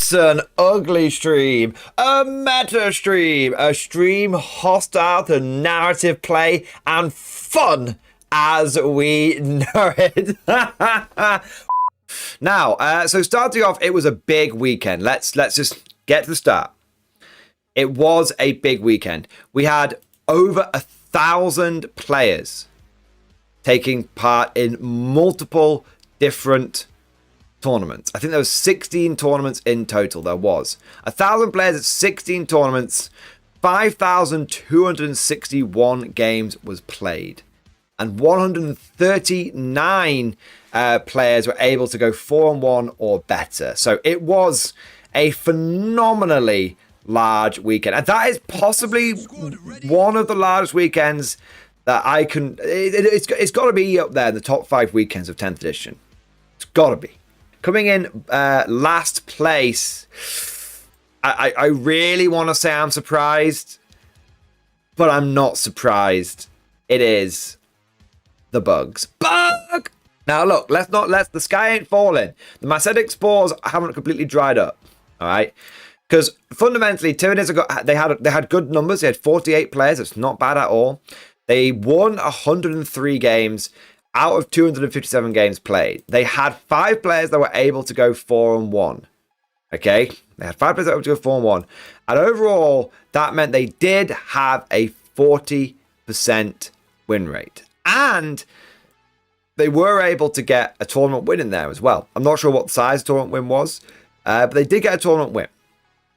It's an ugly stream, a meta stream, a stream hostile to narrative play and fun as we know it. Now, so starting off, it was a big weekend. Let's just get to the start. It was a big weekend. We had over 1,000 players taking part in multiple different tournaments. I think there was 16 tournaments in total. There was 1,000 players at 16 tournaments. 5,261 games was played, and 139 players were able to go 4-1 or better. So it was a phenomenally large weekend, and that is possibly one of the largest weekends that I can. It's got to be up there in the top 5 weekends of 10th edition. It's got to be. Coming in last place, I really want to say I'm surprised, but I'm not surprised. It is the bugs. Bug! Now look, the sky ain't falling. The Macetic spores haven't completely dried up. All right, because fundamentally, Tyranids they had good numbers. They had 48 players. It's not bad at all. They won 103 games out of 257 games played. They had 5 players that were able to go 4-1. Okay, they had 5 players that were able to go 4-1, and overall, that meant they did have a 40% win rate, and they were able to get a tournament win in there as well. I'm not sure what the size the tournament win was, but they did get a tournament win.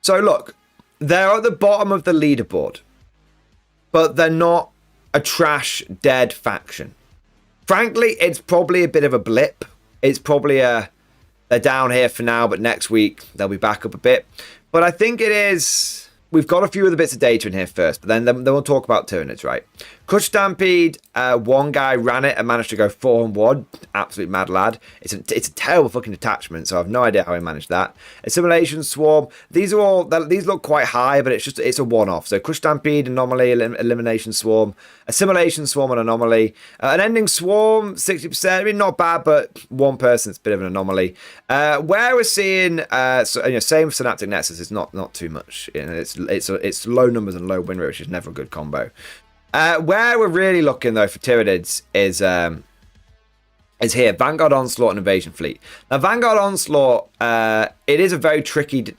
So look, they're at the bottom of the leaderboard, but they're not a trash dead faction. Frankly, it's probably a bit of a blip. It's probably they're down here for now, but next week they'll be back up a bit. But I think it is. We've got a few of the bits of data in here first, but then we'll talk about Tyranids, right? Crush Stampede, one guy ran it and managed to go 4-1. Absolute mad lad. It's a terrible fucking attachment, so I have no idea how he managed that. Assimilation Swarm. These look quite high, but it's a one-off. So Crush Stampede, Anomaly, Elimination Swarm, Assimilation Swarm, and Anomaly. An Ending Swarm, 60%. I mean, not bad, but one person, it's a bit of an anomaly. Where we're seeing, same Synaptic Nexus, it's not too much. You know, it's low numbers and low win rate, which is never a good combo. Where we're really looking though for Tyranids is here, Vanguard Onslaught and Invasion Fleet. Now Vanguard Onslaught, it is a very tricksy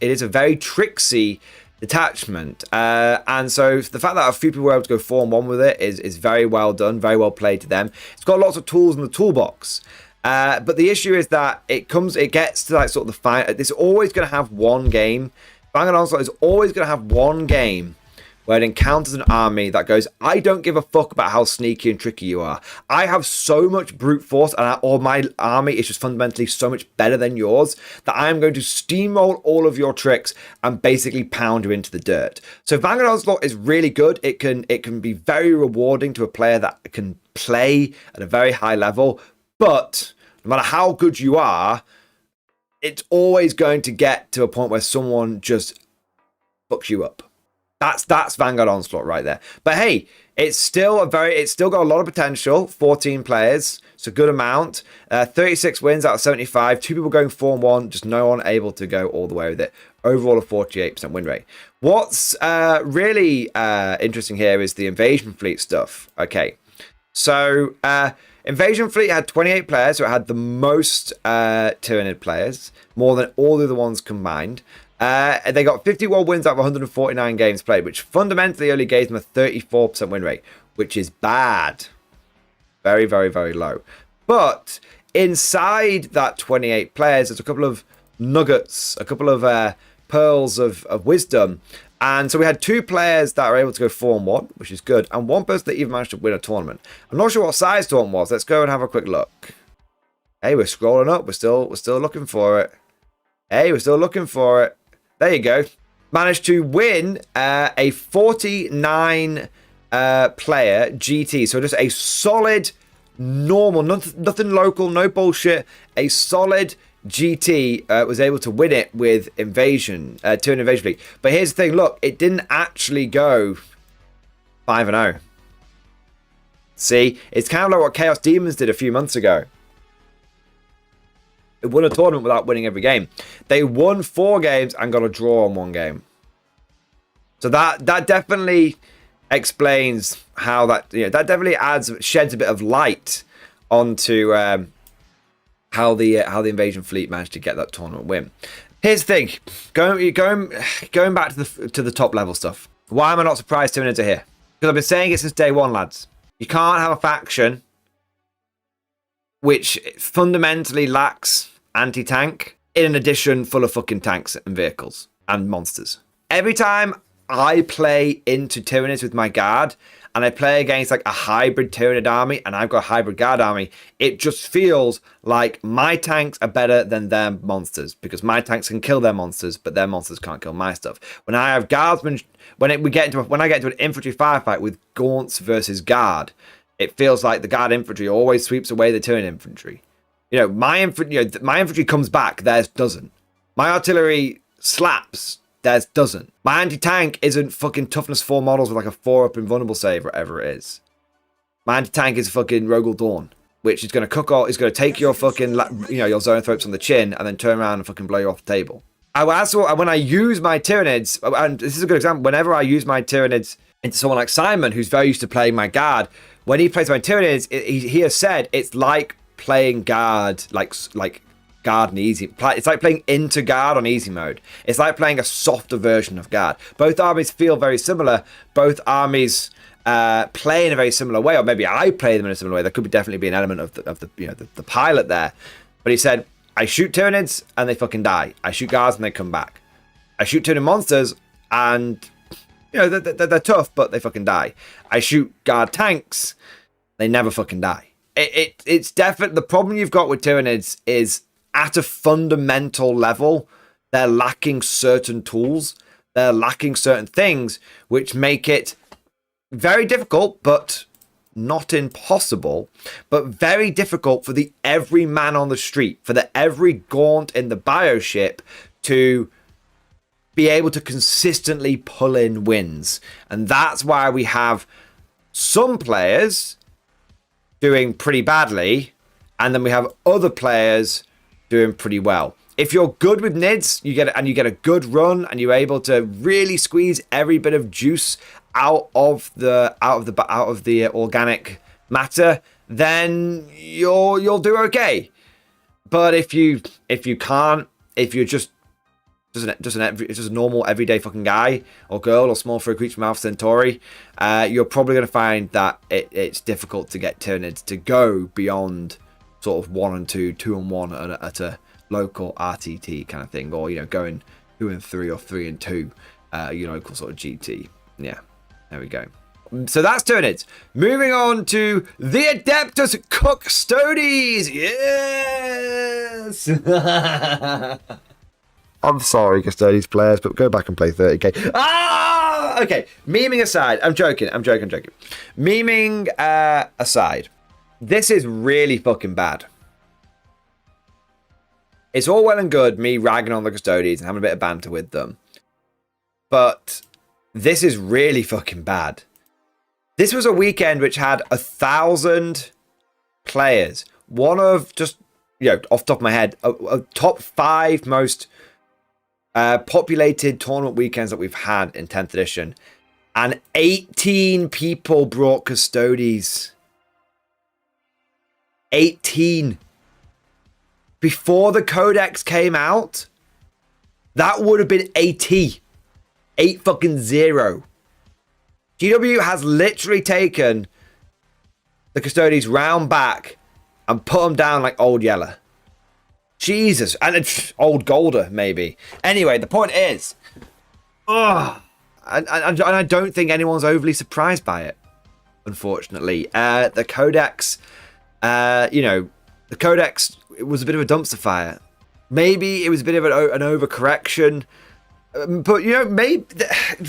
detachment, and so the fact that a few people were able to go 4-1 with it is very well done, very well played to them. It's got lots of tools in the toolbox. But the issue is that it gets to like sort of the final. It's always going to have one game. Vanguard Onslaught is always going to have one game where it encounters an army that goes, I don't give a fuck about how sneaky and tricky you are. I have so much brute force, or my army is just fundamentally so much better than yours, that I am going to steamroll all of your tricks and basically pound you into the dirt. So Vanguard Onslaught is really good. It can be very rewarding to a player that can play at a very high level, but no matter how good you are, it's always going to get to a point where someone just fucks you up. That's Vanguard Onslaught right there. But hey, it's still got a lot of potential. 14 players, it's a good amount. 36 wins out of 75. 2 people going 4-1, just no one able to go all the way with it. Overall, a 48% win rate. What's really interesting here is the Invasion Fleet stuff. Okay, so Invasion Fleet had 28 players, so it had the most Tyranid players, more than all the other ones combined. They got 51 wins out of 149 games played, which fundamentally only gave them a 34% win rate, which is bad. Very, very, very low. But inside that 28 players, there's a couple of nuggets, a couple of pearls of wisdom. And so we had 2 players that are able to go 4-1, which is good, and 1 person that even managed to win a tournament. I'm not sure what size tournament was. Let's go and have a quick look. Hey, we're scrolling up. We're still looking for it. Hey, we're still looking for it. There you go. Managed to win a 49 player GT. So just a solid, normal, nothing local, no bullshit. A solid GT was able to win it with Invasion, to an Invasion Fleet. But here's the thing, look, it didn't actually go 5-0. See, it's kind of like what Chaos Demons did a few months ago. They won a tournament without winning every game. They won 4 games and got a draw on 1 game. So that definitely explains how that, that definitely sheds a bit of light onto how the invasion fleet managed to get that tournament win. Here's the thing, going back to the top level stuff. Why am I not surprised Tyranids are here? Because I've been saying it since day 1, lads. You can't have a faction which fundamentally lacks anti-tank in an edition full of fucking tanks and vehicles and monsters. Every time I play into Tyranids with my guard and I play against like a hybrid Tyranid army and I've got a hybrid guard army, it just feels like my tanks are better than their monsters because my tanks can kill their monsters, but their monsters can't kill my stuff. When I have guardsmen, when I get into an infantry firefight with gaunts versus guard, it feels like the guard infantry always sweeps away the Tyranid infantry. My infantry comes back, theirs doesn't. My artillery slaps, theirs doesn't. My anti-tank isn't fucking toughness 4 models with like a 4-up invulnerable save, whatever it is. My anti-tank is fucking Rogel Dawn, which is going to is going to take your fucking, your Zoanthropes on the chin and then turn around and fucking blow you off the table. When I use my Tyranids, and this is a good example, whenever I use my Tyranids into someone like Simon, who's very used to playing my guard, when he plays my Tyranids, he has said it's like playing guard, like guard and easy. It's like playing into guard on easy mode. It's like playing a softer version of guard. Both armies feel very similar. Both armies play in a very similar way, or maybe I play them in a similar way. There could definitely be an element of the pilot there. But he said, I shoot Tyranids and they fucking die. I shoot guards and they come back. I shoot Tyranid monsters and they're tough, but they fucking die. I shoot guard tanks, they never fucking die. It's definitely the problem you've got with Tyranids is at a fundamental level, they're lacking certain tools, they're lacking certain things, which make it very difficult, but not impossible, but very difficult for the every man on the street, for the every gaunt in the bioship to be able to consistently pull in wins. And that's why we have some players doing pretty badly, and then we have other players doing pretty well. If you're good with NIDs, you get a good run, and you're able to really squeeze every bit of juice out of the organic matter, then you'll do okay. But if you can't, if you're just a normal everyday fucking guy or girl or small furry creature from Alpha Centauri, you're probably going to find that it's difficult to get Tyranids to go beyond sort of 1 and 2, 2 and 1 at a local RTT kind of thing, or going 2 and 3 or 3 and 2, your local sort of GT. Yeah, there we go. So that's Tyranids. Moving on to the Adeptus Custodes. Yes. I'm sorry, Custodes players, but go back and play 30k. Okay, memeing aside, I'm joking. Memeing aside, this is really fucking bad. It's all well and good me ragging on the Custodes and having a bit of banter with them, but this is really fucking bad. This was a weekend which had 1,000 players. One of, just, off the top of my head, a top 5 most populated tournament weekends that we've had in 10th edition, and 18 people brought Custodes. 18. Before the Codex came out, that would have been 80. 8 fucking 0. GW has literally taken the Custodes round back and put them down like Old Yeller. Jesus. And it's Old Golder, maybe. Anyway, the point is, and I don't think anyone's overly surprised by it, unfortunately. The Codex, the Codex, it was a bit of a dumpster fire. Maybe it was a bit of an overcorrection. But, maybe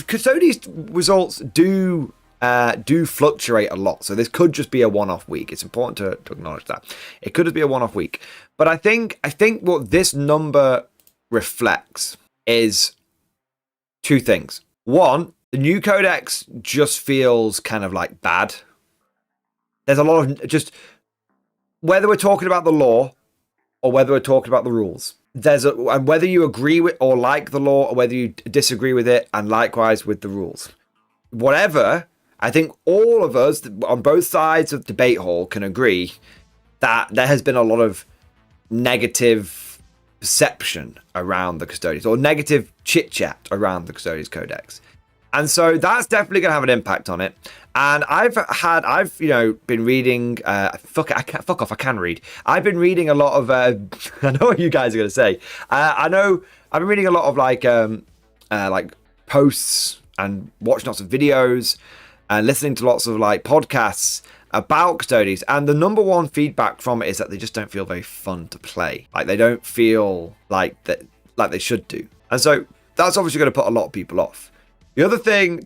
Custodes results do fluctuate a lot. So this could just be a one-off week. It's important to acknowledge that. It could just be a one-off week. But I think what this number reflects is 2 things. One, the new Codex just feels kind of like bad. There's a lot of just, whether we're talking about the lore, or whether we're talking about the rules. And whether you agree with or like the law, or whether you disagree with it, and likewise with the rules. Whatever, I think all of us on both sides of the debate hall can agree that there has been a lot of negative perception around the Custodians, or negative chit-chat around the Custodians Codex. And so that's definitely going to have an impact on it. And I've been reading, fuck off, I can read. I've been reading a lot of, I know what you guys are going to say. I've been reading a lot of like posts and watching lots of videos and listening to lots of like podcasts about Custodians. And the number one feedback from it is that they just don't feel very fun to play. Like they don't feel like they should do. And so that's obviously going to put a lot of people off. The other thing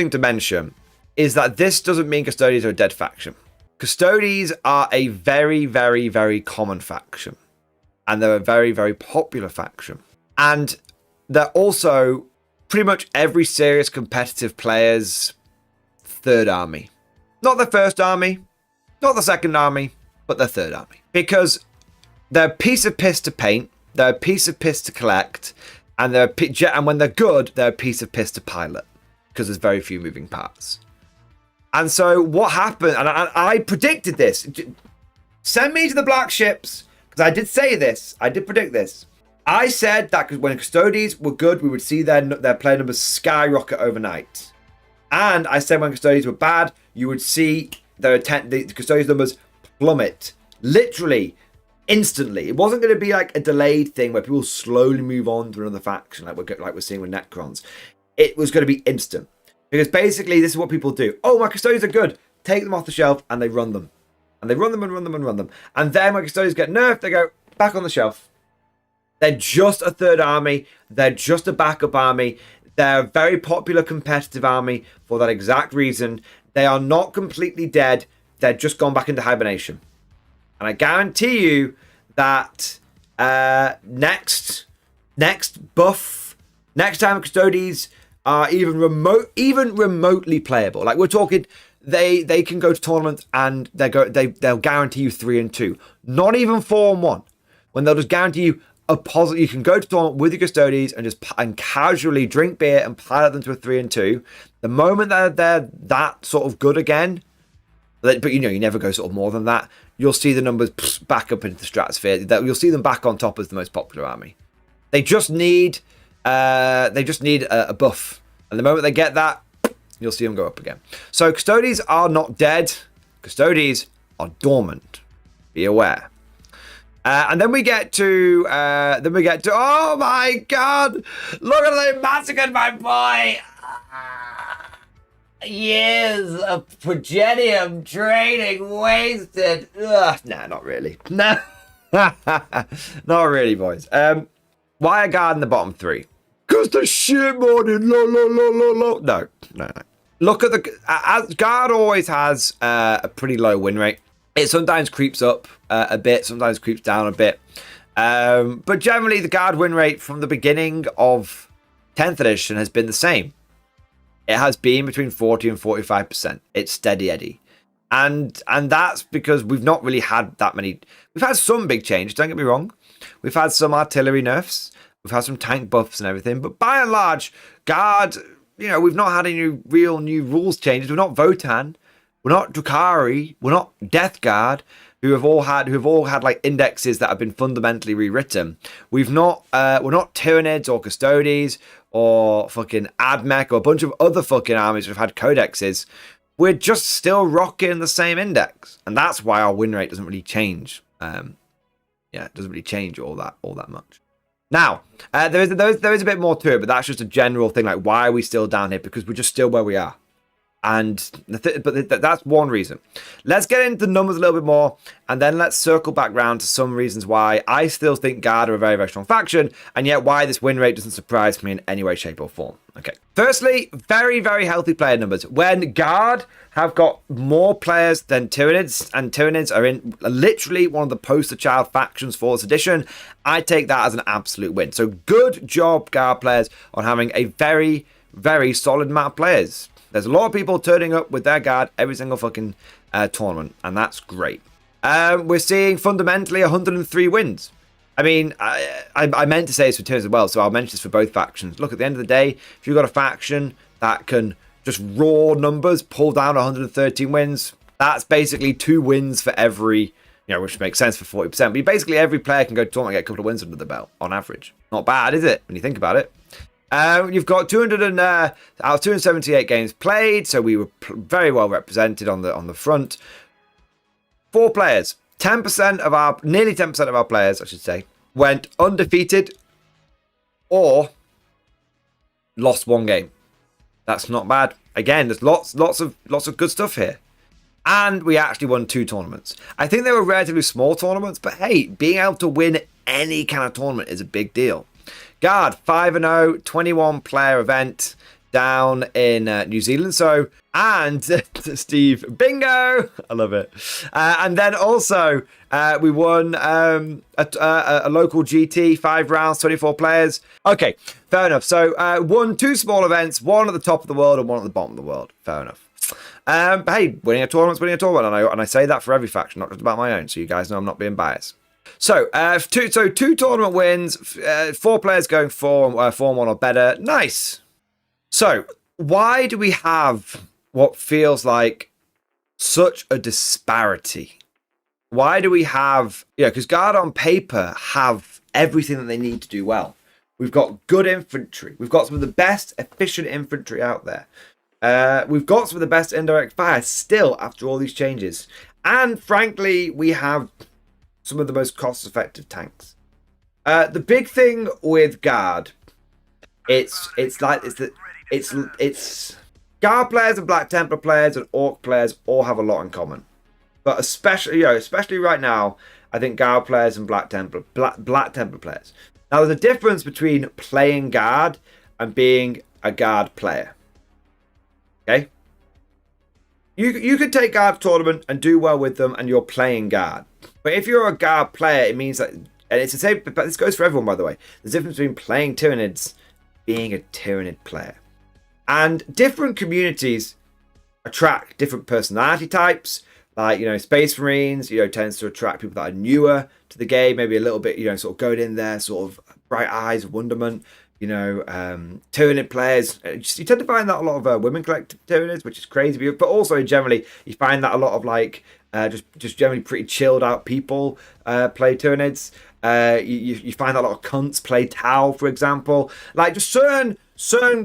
to mention is that this doesn't mean Custodians are a dead faction. Custodians are a very, very, very common faction. And they're a very, very popular faction. And they're also pretty much every serious competitive player's third army. Not the first army, not the second army, but the third army. Because they're a piece of piss to paint, they're a piece of piss to collect, and when they're good, they're a piece of piss to pilot, because there's very few moving parts. And so what happened, and I predicted this. Send me to the black ships, because I did say this. I did predict this. I said that when Custodians were good, we would see their player numbers skyrocket overnight. And I said when Custodians were bad, you would see the Custodians numbers plummet. Literally. Instantly. It wasn't going to be like a delayed thing where people slowly move on to another faction like we're seeing with Necrons. It was going to be instant. Because basically this is what people do. Oh, my Custodians are good. Take them off the shelf and they run them. And they run them and run them and run them. And then when Custodians get nerfed, they go back on the shelf. They're just a third army. They're just a backup army. They're a very popular competitive army for that exact reason. They are not completely dead. They're just gone back into hibernation. And I guarantee you that next buff, next time Custodians are even remotely playable. Like we're talking, they can go to tournaments and they'll guarantee you 3-2, not even 4-1. When they'll just guarantee you a positive, you can go to tournament with your Custodians and casually drink beer and pilot them to a 3-2. The moment that they're that sort of good again, but you never go sort of more than that. You'll see the numbers back up into the stratosphere. You'll see them back on top as the most popular army. They just need a buff, and the moment they get that, you'll see them go up again. So Custodians are not dead. Custodians are dormant. Be aware. And then we get to oh my god, look at they massacred my boy. Years of progenium training wasted. Ugh. Nah, not really. Nah. Not really, boys. Why a guard in the bottom three? Because the shit morning. No. Look at the guard always has a pretty low win rate. It sometimes creeps up a bit, sometimes creeps down a bit. But generally the guard win rate from the beginning of 10th edition has been the same. It has been between 40 and 45%. It's steady Eddie. And that's because we've not really had that many. We've had some big changes, don't get me wrong. We've had some artillery nerfs. We've had some tank buffs and everything. But by and large, guard, we've not had any real new rules changes. We're not Votan. We're not Drukhari. We're not Death Guard, who have all had like indexes that have been fundamentally rewritten. We're not Tyranids or Custodians or fucking Admech or a bunch of other fucking armies that have had codexes. We're just still rocking the same index, and that's why our win rate doesn't really change. It doesn't really change all that much. Now, there is a bit more to it, but that's just a general thing. Like, why are we still down here? Because we're just still where we are. But that's one reason. Let's get into the numbers a little bit more, and then let's circle back round to some reasons why I still think Guard are a very, very strong faction, and yet why this win rate doesn't surprise me in any way, shape, or form. Okay. Firstly, very, very healthy player numbers. When Guard have got more players than Tyranids, and Tyranids are in literally one of the poster child factions for this edition, I take that as an absolute win. So good job, Guard players, on having a very, very solid amount of players. There's a lot of people turning up with their guard every single fucking tournament, and that's great. We're seeing fundamentally 103 wins. I mean, I meant to say this for Turns as well, so I'll mention this for both factions. Look, at the end of the day, if you've got a faction that can just raw numbers pull down 113 wins, that's basically 2 wins for every, which makes sense for 40%. But basically every player can go to tournament and get a couple of wins under the belt on average. Not bad, is it, when you think about it? You've got 278 games played, so we were very well represented on the front. 4 players. Nearly 10% of our players, I should say, went undefeated or lost 1 game. That's not bad. Again, there's lots of good stuff here. And we actually won 2 tournaments. I think they were relatively small tournaments, but hey, being able to win any kind of tournament is a big deal. Guard, 5-0, 21-player event down in New Zealand. So, and Steve, bingo! I love it. And then also, we won a local GT, 5 rounds, 24 players. Okay, fair enough. So, won 2 small events, 1 at the top of the world and 1 at the bottom of the world. Fair enough. But hey, winning a tournament's winning a tournament, and I say that for every faction, not just about my own, so you guys know I'm not being biased. So, 2 tournament wins, 4 players going 4-1 or better. Nice. So, why do we have what feels like such a disparity? Why do we have, because Guard on paper have everything that they need to do well. We've got good infantry. We've got some of the best efficient infantry out there. We've got some of the best indirect fire still after all these changes. And frankly, we have some of the most cost-effective tanks. The big thing with Guard, it's Guard players and Black Templar players and Orc players all have a lot in common. But especially right now, I think Guard players and Black Templar players. Now, there's a difference between playing Guard and being a Guard player. Okay? You could take Guard tournament and do well with them, and you're playing Guard. But if you're a Guard player, it means that, and it's the same. But this goes for everyone, by the way. There's a difference between playing Tyranids, being a Tyranid player, and different communities attract different personality types. Like, Space Marines, tends to attract people that are newer to the game, maybe a little bit, sort of going in there, sort of bright eyes, wonderment. Tyranid players, you tend to find that a lot of women collect Tyranids, which is crazy. But also generally, you find that a lot of just generally pretty chilled out people play Tyranids. You find that a lot of cunts play Tau, for example. Like, just certain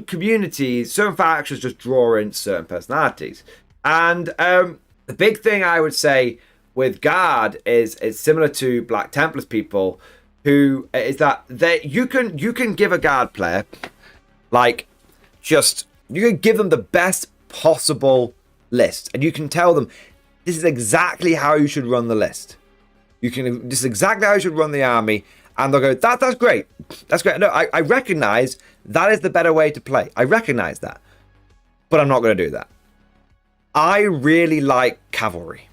communities, certain factions just draw in certain personalities. And the big thing I would say with Guard is similar to Black Templars people, who is that you can give a Guard player, you can give them the best possible list, and you can tell them this is exactly how you should run the list. This is exactly how you should run the army, and they'll go, that's great. That's great. No, I recognize that is the better way to play. I recognize that, but I'm not going to do that. I really like cavalry,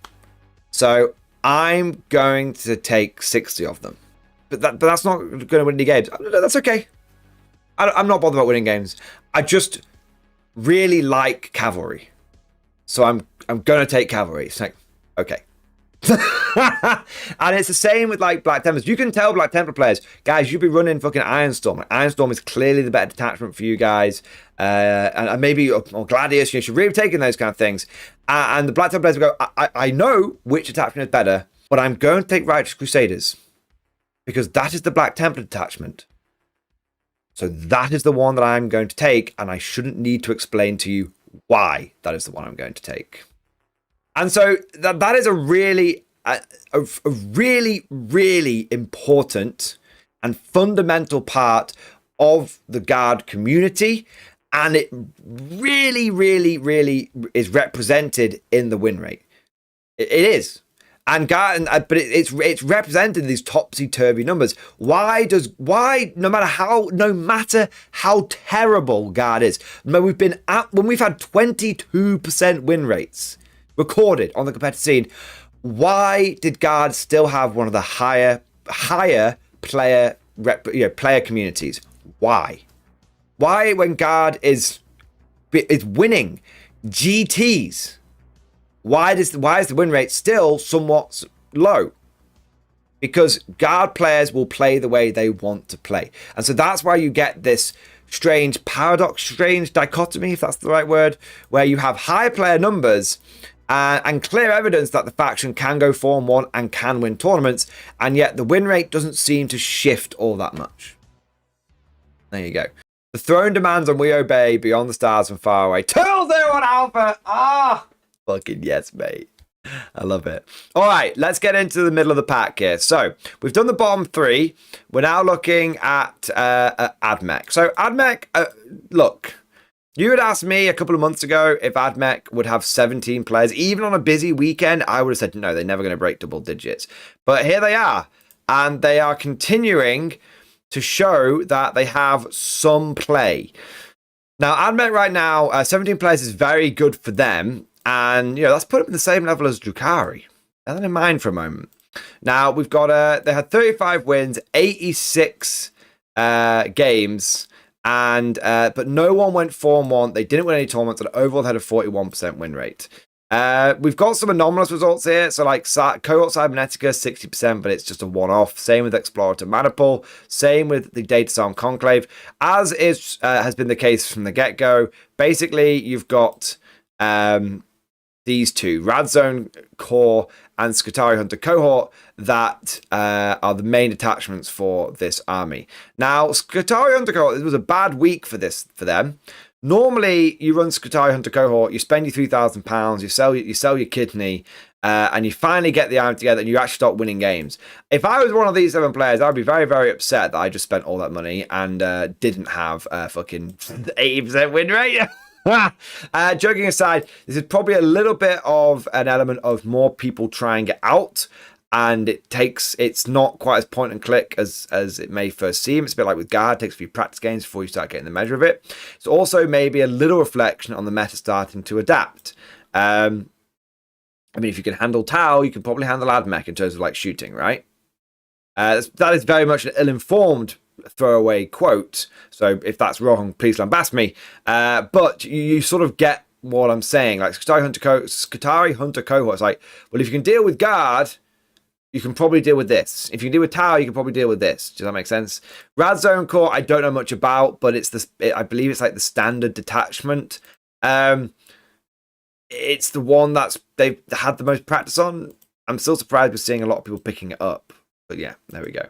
so I'm going to take 60 of them. But that's not going to win any games. That's okay. I'm not bothered about winning games. I just really like cavalry, so I'm going to take cavalry. It's like, okay. And it's the same with Black Templars. You can tell Black Templar players, guys, you'll be running fucking Ironstorm. Ironstorm is clearly the better detachment for you guys, and maybe or Gladius. You should really be taking those kind of things. And the Black Templar players will go, I know which detachment is better, but I'm going to take Righteous Crusaders because that is the Black Templar detachment. So that is the one that I'm going to take, and I shouldn't need to explain to you why that is the one I'm going to take. And so that is a really important and fundamental part of the Guard community, and it really is represented in the win rate. It is, and Guard, but it's represented in these topsy-turvy numbers. Why? No matter how terrible Guard is, when we've had 22% win rates recorded on the competitive scene, why did Guard still have one of the higher player communities? Why when Guard is winning GTs, why is the win rate still somewhat low. Because guard players will play the way they want to play. And so that's why you get this strange paradox, strange dichotomy, if that's the right word, where you have high player numbers and clear evidence that the faction can go 4-1 and can win tournaments, and yet the win rate doesn't seem to shift all that much. There you go. The throne demands and we obey, beyond the stars and far away. 2-0 on Alpha! Ah! Fucking yes, mate. I love it. All right, let's get into the middle of the pack here. So we've done the bottom three. We're now looking at AdMech. So AdMech, look, you had asked me a couple of months ago if AdMech would have 17 players. Even on a busy weekend, I would have said, no, they're never going to break double digits. But here they are. And they are continuing to show that they have some play. Now, AdMech right now, 17 players is very good for them. And, you know, that's put them at the same level as Drukhari. Bear that in mind for a moment. Now, we've got, they had 35 wins, 86 games, and but no one went 4-1. They didn't win any tournaments, and overall they had a 41% win rate. We've got some anomalous results here. So, like, Cohort Cybernetica, 60%, but it's just a one-off. Same with Explorator Manipul. Same with the Datasarm Conclave. As is has been the case from the get-go. Basically, you've got these two, Radzone Core and Skitarii Hunter Cohort, that are the main attachments for this army. Now, Skitarii Hunter Cohort, it was a bad week for them. Normally, you run Skitarii Hunter Cohort, you spend your £3,000, you sell your kidney, and you finally get the army together and you actually start winning games. If I was one of these 7 players, I'd be very, very upset that I just spent all that money and didn't have a fucking 80% win rate. Joking aside, this is probably a little bit of an element of more people trying it out, and it's not quite as point and click as it may first seem. It's a bit like with Guard, it takes a few practice games before you start getting the measure of it. It's also maybe a little reflection on the meta starting to adapt. I mean, if you can handle Tau, you can probably handle AdMech in terms of like shooting, right? That is very much an ill-informed throwaway quote, so if that's wrong, please lambast me, but you sort of get what I'm saying. Like Skitarii Hunter Cohort, it's like, well, if you can deal with Guard, you can probably deal with this. If you can deal with Tower, you can probably deal with this. Does that make sense? Radzone Core, I don't know much about, but I believe it's like the standard detachment. It's the one they've had the most practice on. I'm still surprised we're seeing a lot of people picking it up, but yeah, there we go.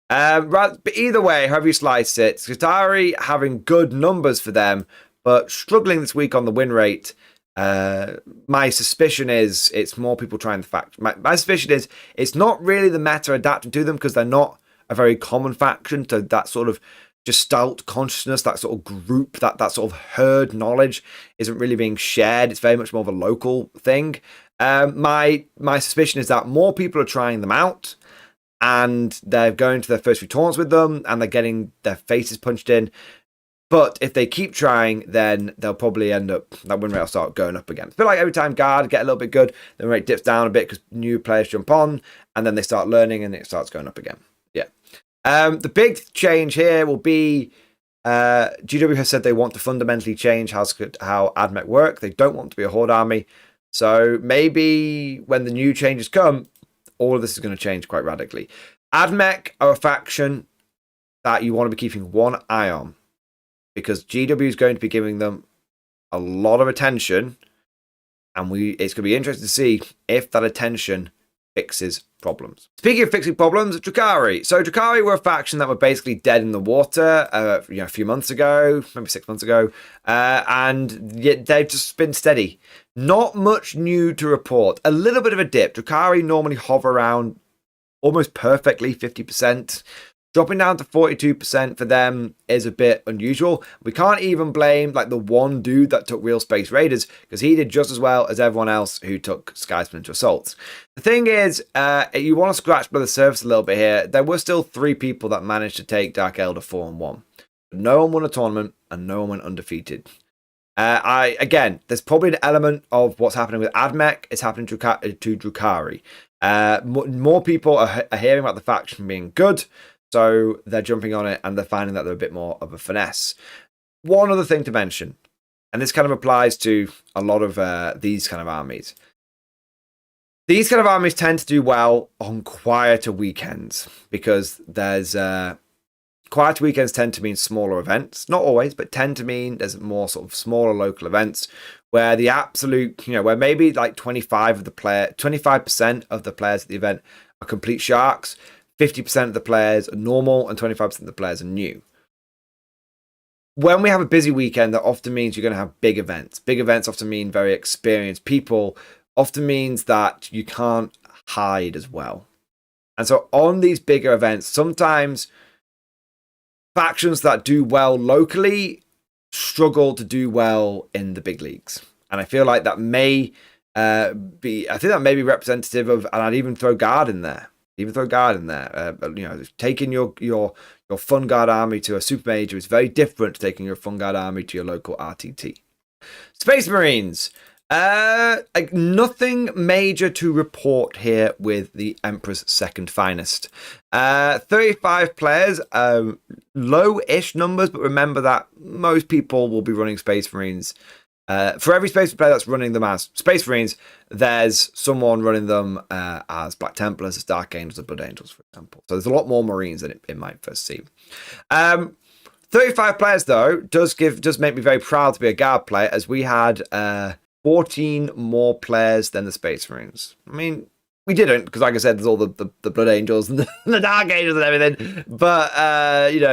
But either way, however you slice it, Skitarii having good numbers for them, but struggling this week on the win rate. My suspicion is it's more people trying the faction. My suspicion is it's not really the meta adapting to them, because they're not a very common faction. So that sort of gestalt consciousness, that sort of group, that sort of herd knowledge isn't really being shared. It's very much more of a local thing. My suspicion is that more people are trying them out, and they're going to their first few tournaments with them, and they're getting their faces punched in. But if they keep trying, then they'll probably end up, that win rate will start going up again. It's a bit like every time Guard get a little bit good, the rate dips down a bit because new players jump on, and then they start learning and it starts going up again. Yeah. The big change here will be GW has said they want to fundamentally change how AdMech work. They don't want to be a horde army. So maybe when the new changes come, all of this is going to change quite radically. AdMech are a faction that you want to be keeping one eye on, because GW is going to be giving them a lot of attention, and it's going to be interesting to see if that attention fixes problems. Speaking of fixing problems, Drukhari. So Drukhari were a faction that were basically dead in the water a few months ago, maybe 6 months ago, and yet they've just been steady. Not much new to report. A little bit of a dip. Drukhari normally hover around almost perfectly 50%. Dropping down to 42% for them is a bit unusual. We can't even blame like the one dude that took Real Space Raiders, because he did just as well as everyone else who took Sky Splinter Assaults. The thing is, you want to scratch below the surface a little bit here. There were still 3 people that managed to take Dark Elder 4-1. No one won a tournament, and no one went undefeated. Again, there's probably an element of what's happening with AdMech is happening to Drukhari. More people are hearing about the faction being good, so they're jumping on it, and they're finding that they're a bit more of a finesse. One other thing to mention, and this kind of applies to a lot of these kind of armies. These kind of armies tend to do well on quieter weekends because there's quieter weekends tend to mean smaller events. Not always, but tend to mean there's more sort of smaller local events where the absolute, where maybe like 25% of the players at the event are complete sharks, 50% of the players are normal, and 25% of the players are new. When we have a busy weekend, that often means you're going to have big events. Big events often mean very experienced people, often means that you can't hide as well. And so on these bigger events, sometimes factions that do well locally struggle to do well in the big leagues. And I feel like that may be representative of, and I'd even throw Guard in there. Taking your Fun Guard army to a Super Major is very different to taking your Fun Guard army to your local RTT. Space Marines. Nothing major to report here with the Emperor's Second Finest. 35 players, low-ish numbers, but remember that most people will be running Space Marines. For every Space player that's running them as Space Marines, there's someone running them as Black Templars, as Dark Angels, or Blood Angels, for example. So there's a lot more Marines than it might first seem. 35 players, though, does make me very proud to be a Guard player, as we had 14 more players than the Space Marines. I mean, we didn't, because like I said, there's all the Blood Angels and the Dark Angels and everything. But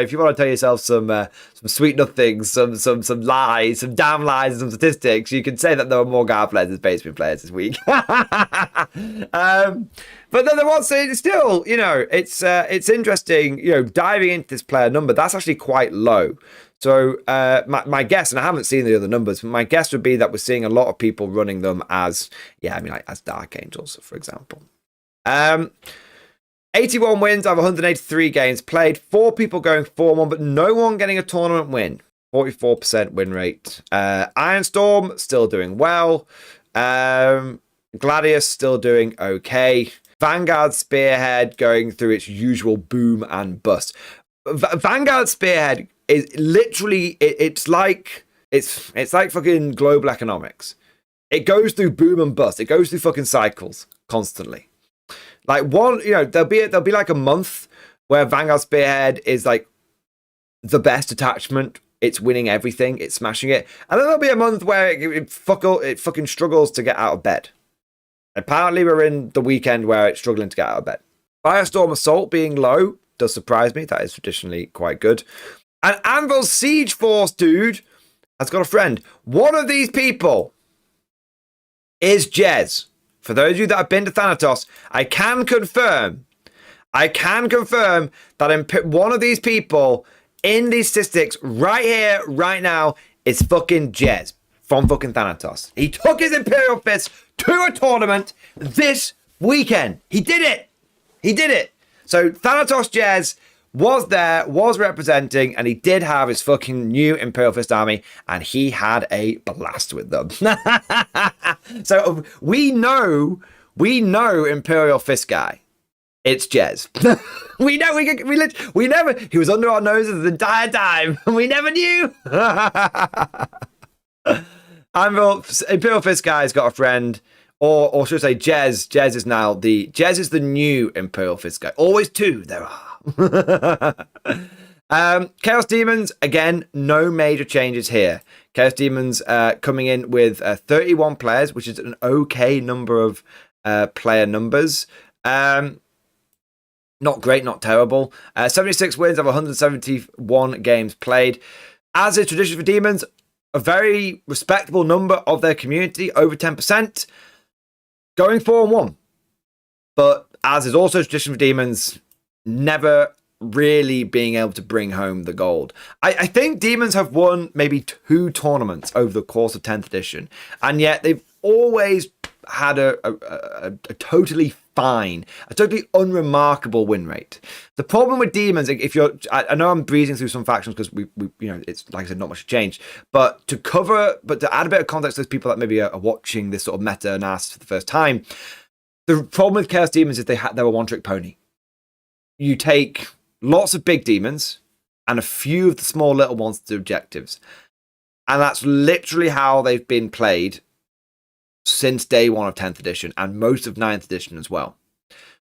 if you want to tell yourself some sweet nothings, some lies, some damn lies, and some statistics, you can say that there were more Guard players than Space Marine players this week. But then there was still, it's interesting. Diving into this player number, that's actually quite low. So my guess, and I haven't seen the other numbers, but my guess would be that we're seeing a lot of people running them as Dark Angels, for example. 81 wins out of 183 games played. 4 people going 4-1, but no one getting a tournament win. 44% win rate. Ironstorm still doing well. Gladius still doing okay. Vanguard Spearhead going through its usual boom and bust. Vanguard Spearhead is literally, it's like fucking global economics. It goes through boom and bust. It goes through fucking cycles constantly. Like there'll be like a month where Vanguard Spearhead is like the best attachment. It's winning everything. It's smashing it. And then there'll be a month where it fucking struggles to get out of bed. Apparently we're in the weekend where it's struggling to get out of bed. Firestorm Assault being low does surprise me. That is traditionally quite good. And Anvil Siege Force, dude, has got a friend. One of these people is Jez. For those of you that have been to Thanatos, I can confirm that one of these people in these statistics right here, right now, is fucking Jez from fucking Thanatos. He took his Imperial Fist to a tournament this weekend. He did it. So Thanatos Jez was there, was representing, and he did have his fucking new Imperial Fist army, and he had a blast with them. So we know Imperial Fist guy. It's Jez. we never, he was under our noses the entire time, and we never knew. Imperial Fist guy's got a friend. Or should I say Jez? Jez is the new Imperial Fist guy. Always 2 there are. Chaos Demons, again, no major changes here. Chaos Demons coming in with 31 players, which is an okay number of player numbers. Not great, not terrible. 76 wins of 171 games played. As is tradition for Demons, a very respectable number of their community, over 10%. Going 4-1. But as is also tradition for Demons, never really being able to bring home the gold. I think Demons have won maybe 2 tournaments over the course of 10th edition, and yet they've always had a totally fine, a totally unremarkable win rate. The problem with Demons, I know I'm breezing through some factions because we it's like I said, not much changed, but to add a bit of context to those people that maybe are watching this sort of meta analysis for the first time, the problem with Chaos Demons is they're a one-trick pony. You take lots of big demons and a few of the small little ones to objectives, and that's literally how they've been played since day one of 10th edition and most of 9th edition as well.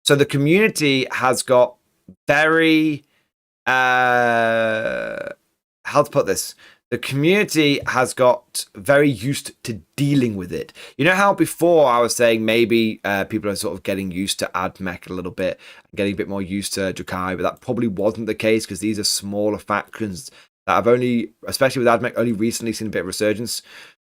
So the community has got very, how to put this? The community has got very used to dealing with it. You know how before I was saying maybe people are sort of getting used to AdMech a little bit, getting a bit more used to Jokai, but that probably wasn't the case because these are smaller factions that I've only, especially with AdMech, only recently seen a bit of resurgence.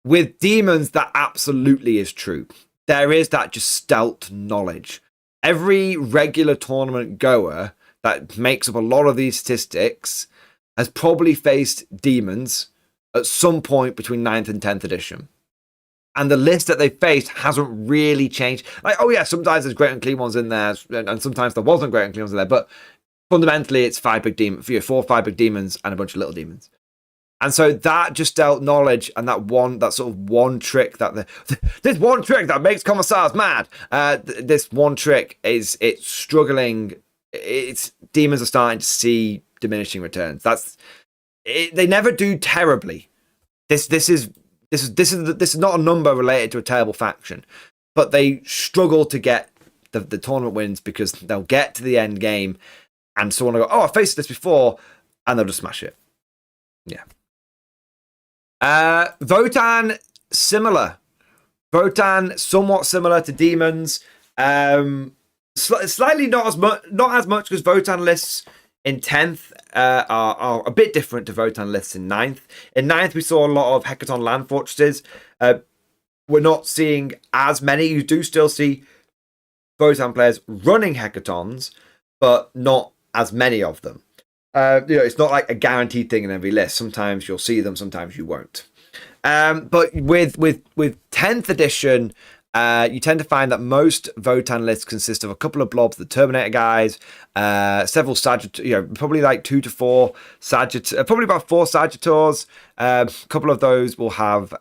With demons, that absolutely is true. There is that just stealth knowledge. Every regular tournament goer that makes up a lot of these statistics has probably faced demons at some point between 9th and 10th edition. And the list that they faced hasn't really changed. Like, oh yeah, sometimes there's great and clean ones in there, and sometimes there wasn't great and clean ones in there, but fundamentally it's 4 or 5 big demons and a bunch of little demons. And so that just dealt knowledge and that sort of one trick this one trick that makes commissars mad. This one trick it's struggling. It's demons are starting to see diminishing returns. They never do terribly. This is not a number related to a terrible faction, but they struggle to get the tournament wins because they'll get to the end game and someone will go, oh, I faced this before, and they'll just smash it. Yeah. Votann, similar. Votann, somewhat similar to demons. Slightly not as much because Votann lists in 10th are a bit different to Votann lists in 9th. In 9th, we saw a lot of Hecaton land fortresses. We're not seeing as many. You do still see Votann players running Hecatons, but not as many of them. It's not like a guaranteed thing in every list. Sometimes you'll see them, sometimes you won't. But with 10th edition, you tend to find that most Votann lists consist of a couple of blobs, the Terminator guys, several Sagittars, probably like 2 to 4 Sagittars, probably about 4 Sagittars. A couple of those will have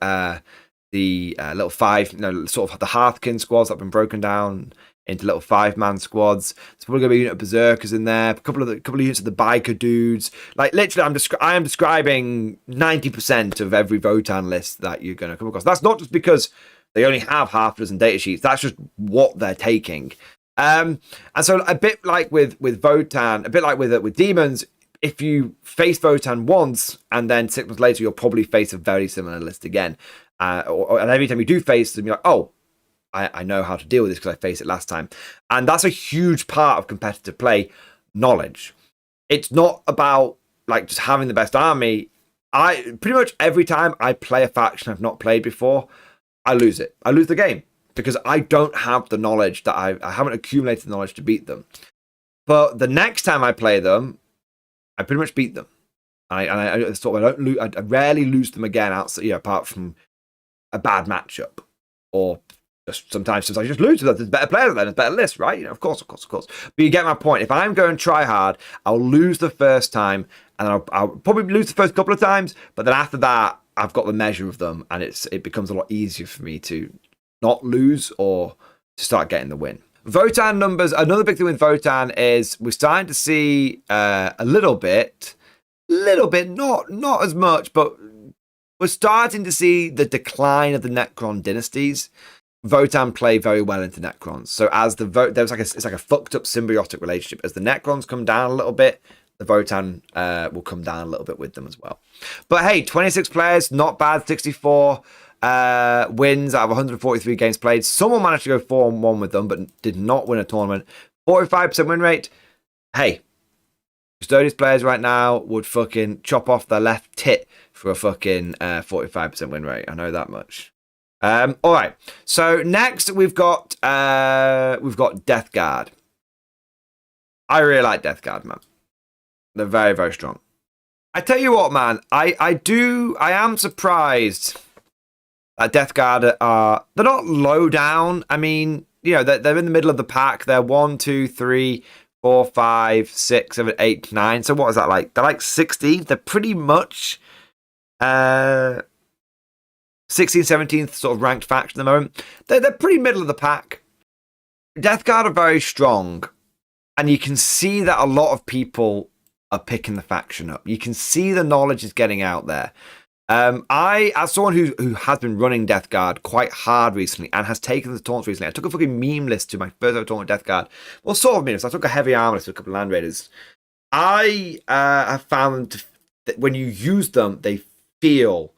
the little 5, sort of the Hearthkin squads that have been broken down into little 5-man squads. There's probably going to be a unit of Berserkers in there, a couple of units of the biker dudes. Like literally, I am describing 90% of every Votann list that you're going to come across. That's not just because they only have half a dozen data sheets. That's just what they're taking. And so a bit like with Votann, a bit like with demons, if you face Votann once and then 6 months later, you'll probably face a very similar list again. And every time you do face them, you're like, oh, I know how to deal with this because I faced it last time. And that's a huge part of competitive play, knowledge. It's not about like just having the best army. Pretty much every time I play a faction I've not played before, I lose it. I lose the game because I don't have the knowledge that I haven't accumulated the knowledge to beat them. But the next time I play them, I pretty much beat them. I rarely lose them again outside, apart from a bad matchup or sometimes I just lose. There's better players than there's better lists, right? Of course. But you get my point. If I'm going try hard, I'll lose the first time, and I'll probably lose the first couple of times. But then after that, I've got the measure of them, and it becomes a lot easier for me to not lose or to start getting the win. Votann numbers. Another big thing with Votann is we're starting to see a little bit, not as much, but we're starting to see the decline of the Necron dynasties. Votann play very well into Necrons. So as it's like a fucked up symbiotic relationship. As the Necrons come down a little bit, the Votann will come down a little bit with them as well. But hey, 26 players, not bad. 64 wins out of 143 games played. Someone managed to go 4-1 with them, but did not win a tournament. 45% win rate. Hey, Custodians players right now would fucking chop off their left tit for a fucking 45% win rate. I know that much. All right. So next we've got Death Guard. I really like Death Guard, man. They're very, very strong. I tell you what, man. I am surprised that Death Guard they're not low down. I mean, they're in the middle of the pack. They're 1, 2, 3, 4, 5, 6, 7, 8, 9. So what is that like? They're like 16th. They're pretty much 16th, 17th sort of ranked faction at the moment. They're pretty middle of the pack. Death Guard are very strong, and you can see that a lot of people are picking the faction up. You can see the knowledge is getting out there. As someone who has been running Death Guard quite hard recently and has taken the taunts recently, I took a fucking meme list to my first ever taunt Death Guard. Well, sort of meme list. I took a heavy armor list with a couple of Land Raiders. I have found that when you use them, they feel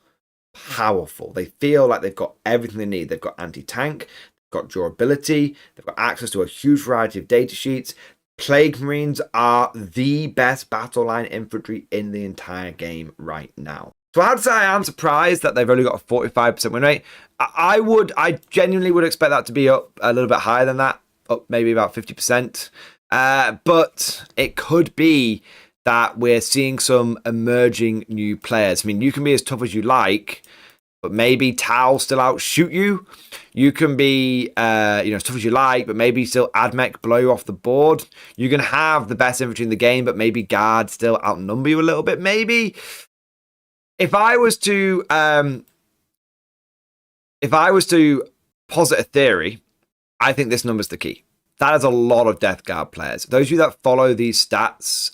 powerful. They feel like they've got everything they need. They've got anti-tank, they've got durability, they've got access to a huge variety of data sheets. Plague Marines are the best battle line infantry in the entire game right now. So I'd say I am surprised that they've only got a 45% win rate. I genuinely would expect that to be up a little bit higher than that, up maybe about 50%. But it could be that we're seeing some emerging new players. I mean, you can be as tough as you like, but maybe Tau still outshoot you. You can be, as tough as you like, but maybe still Admech blow you off the board. You can have the best infantry in the game, but maybe Guard still outnumber you a little bit. Maybe if I was to posit a theory, I think this number's the key. That is a lot of Death Guard players. Those of you that follow these stats,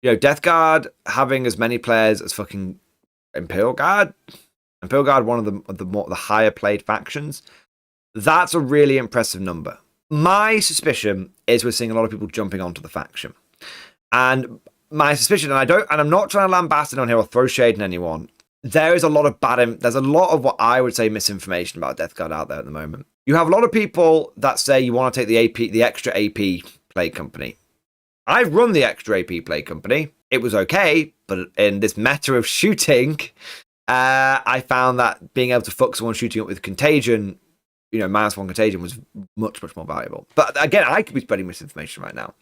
Death Guard having as many players as fucking Imperial Guard, one of the higher played factions. That's a really impressive number. My suspicion is we're seeing a lot of people jumping onto the faction, and my suspicion, and I'm not trying to lambast on here or throw shade on anyone. There's a lot of what I would say misinformation about Death Guard out there at the moment. You have a lot of people that say you want to take the extra AP play company. I've run the extra AP play company. It was okay, but in this meta of shooting, I found that being able to fuck someone shooting up with contagion, -1 contagion was much, much more valuable. But again, I could be spreading misinformation right now.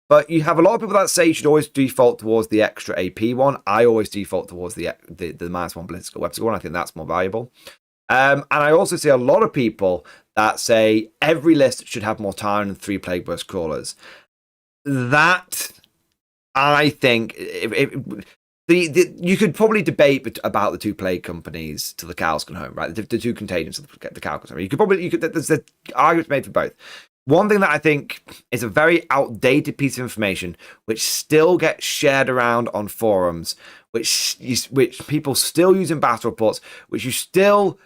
But you have a lot of people that say you should always default towards the extra AP one. I always default towards the -1 political weapons one. I think that's more valuable. And I also see a lot of people that say every list should have Mortarion and 3 Plague Burst Crawlers. That, I think, you could probably debate about the 2 plague companies till the cows come home, right? The 2 contagions till the cows come home. There's the arguments made for both. One thing that I think is a very outdated piece of information, which still gets shared around on forums, which people still use in battle reports, which you still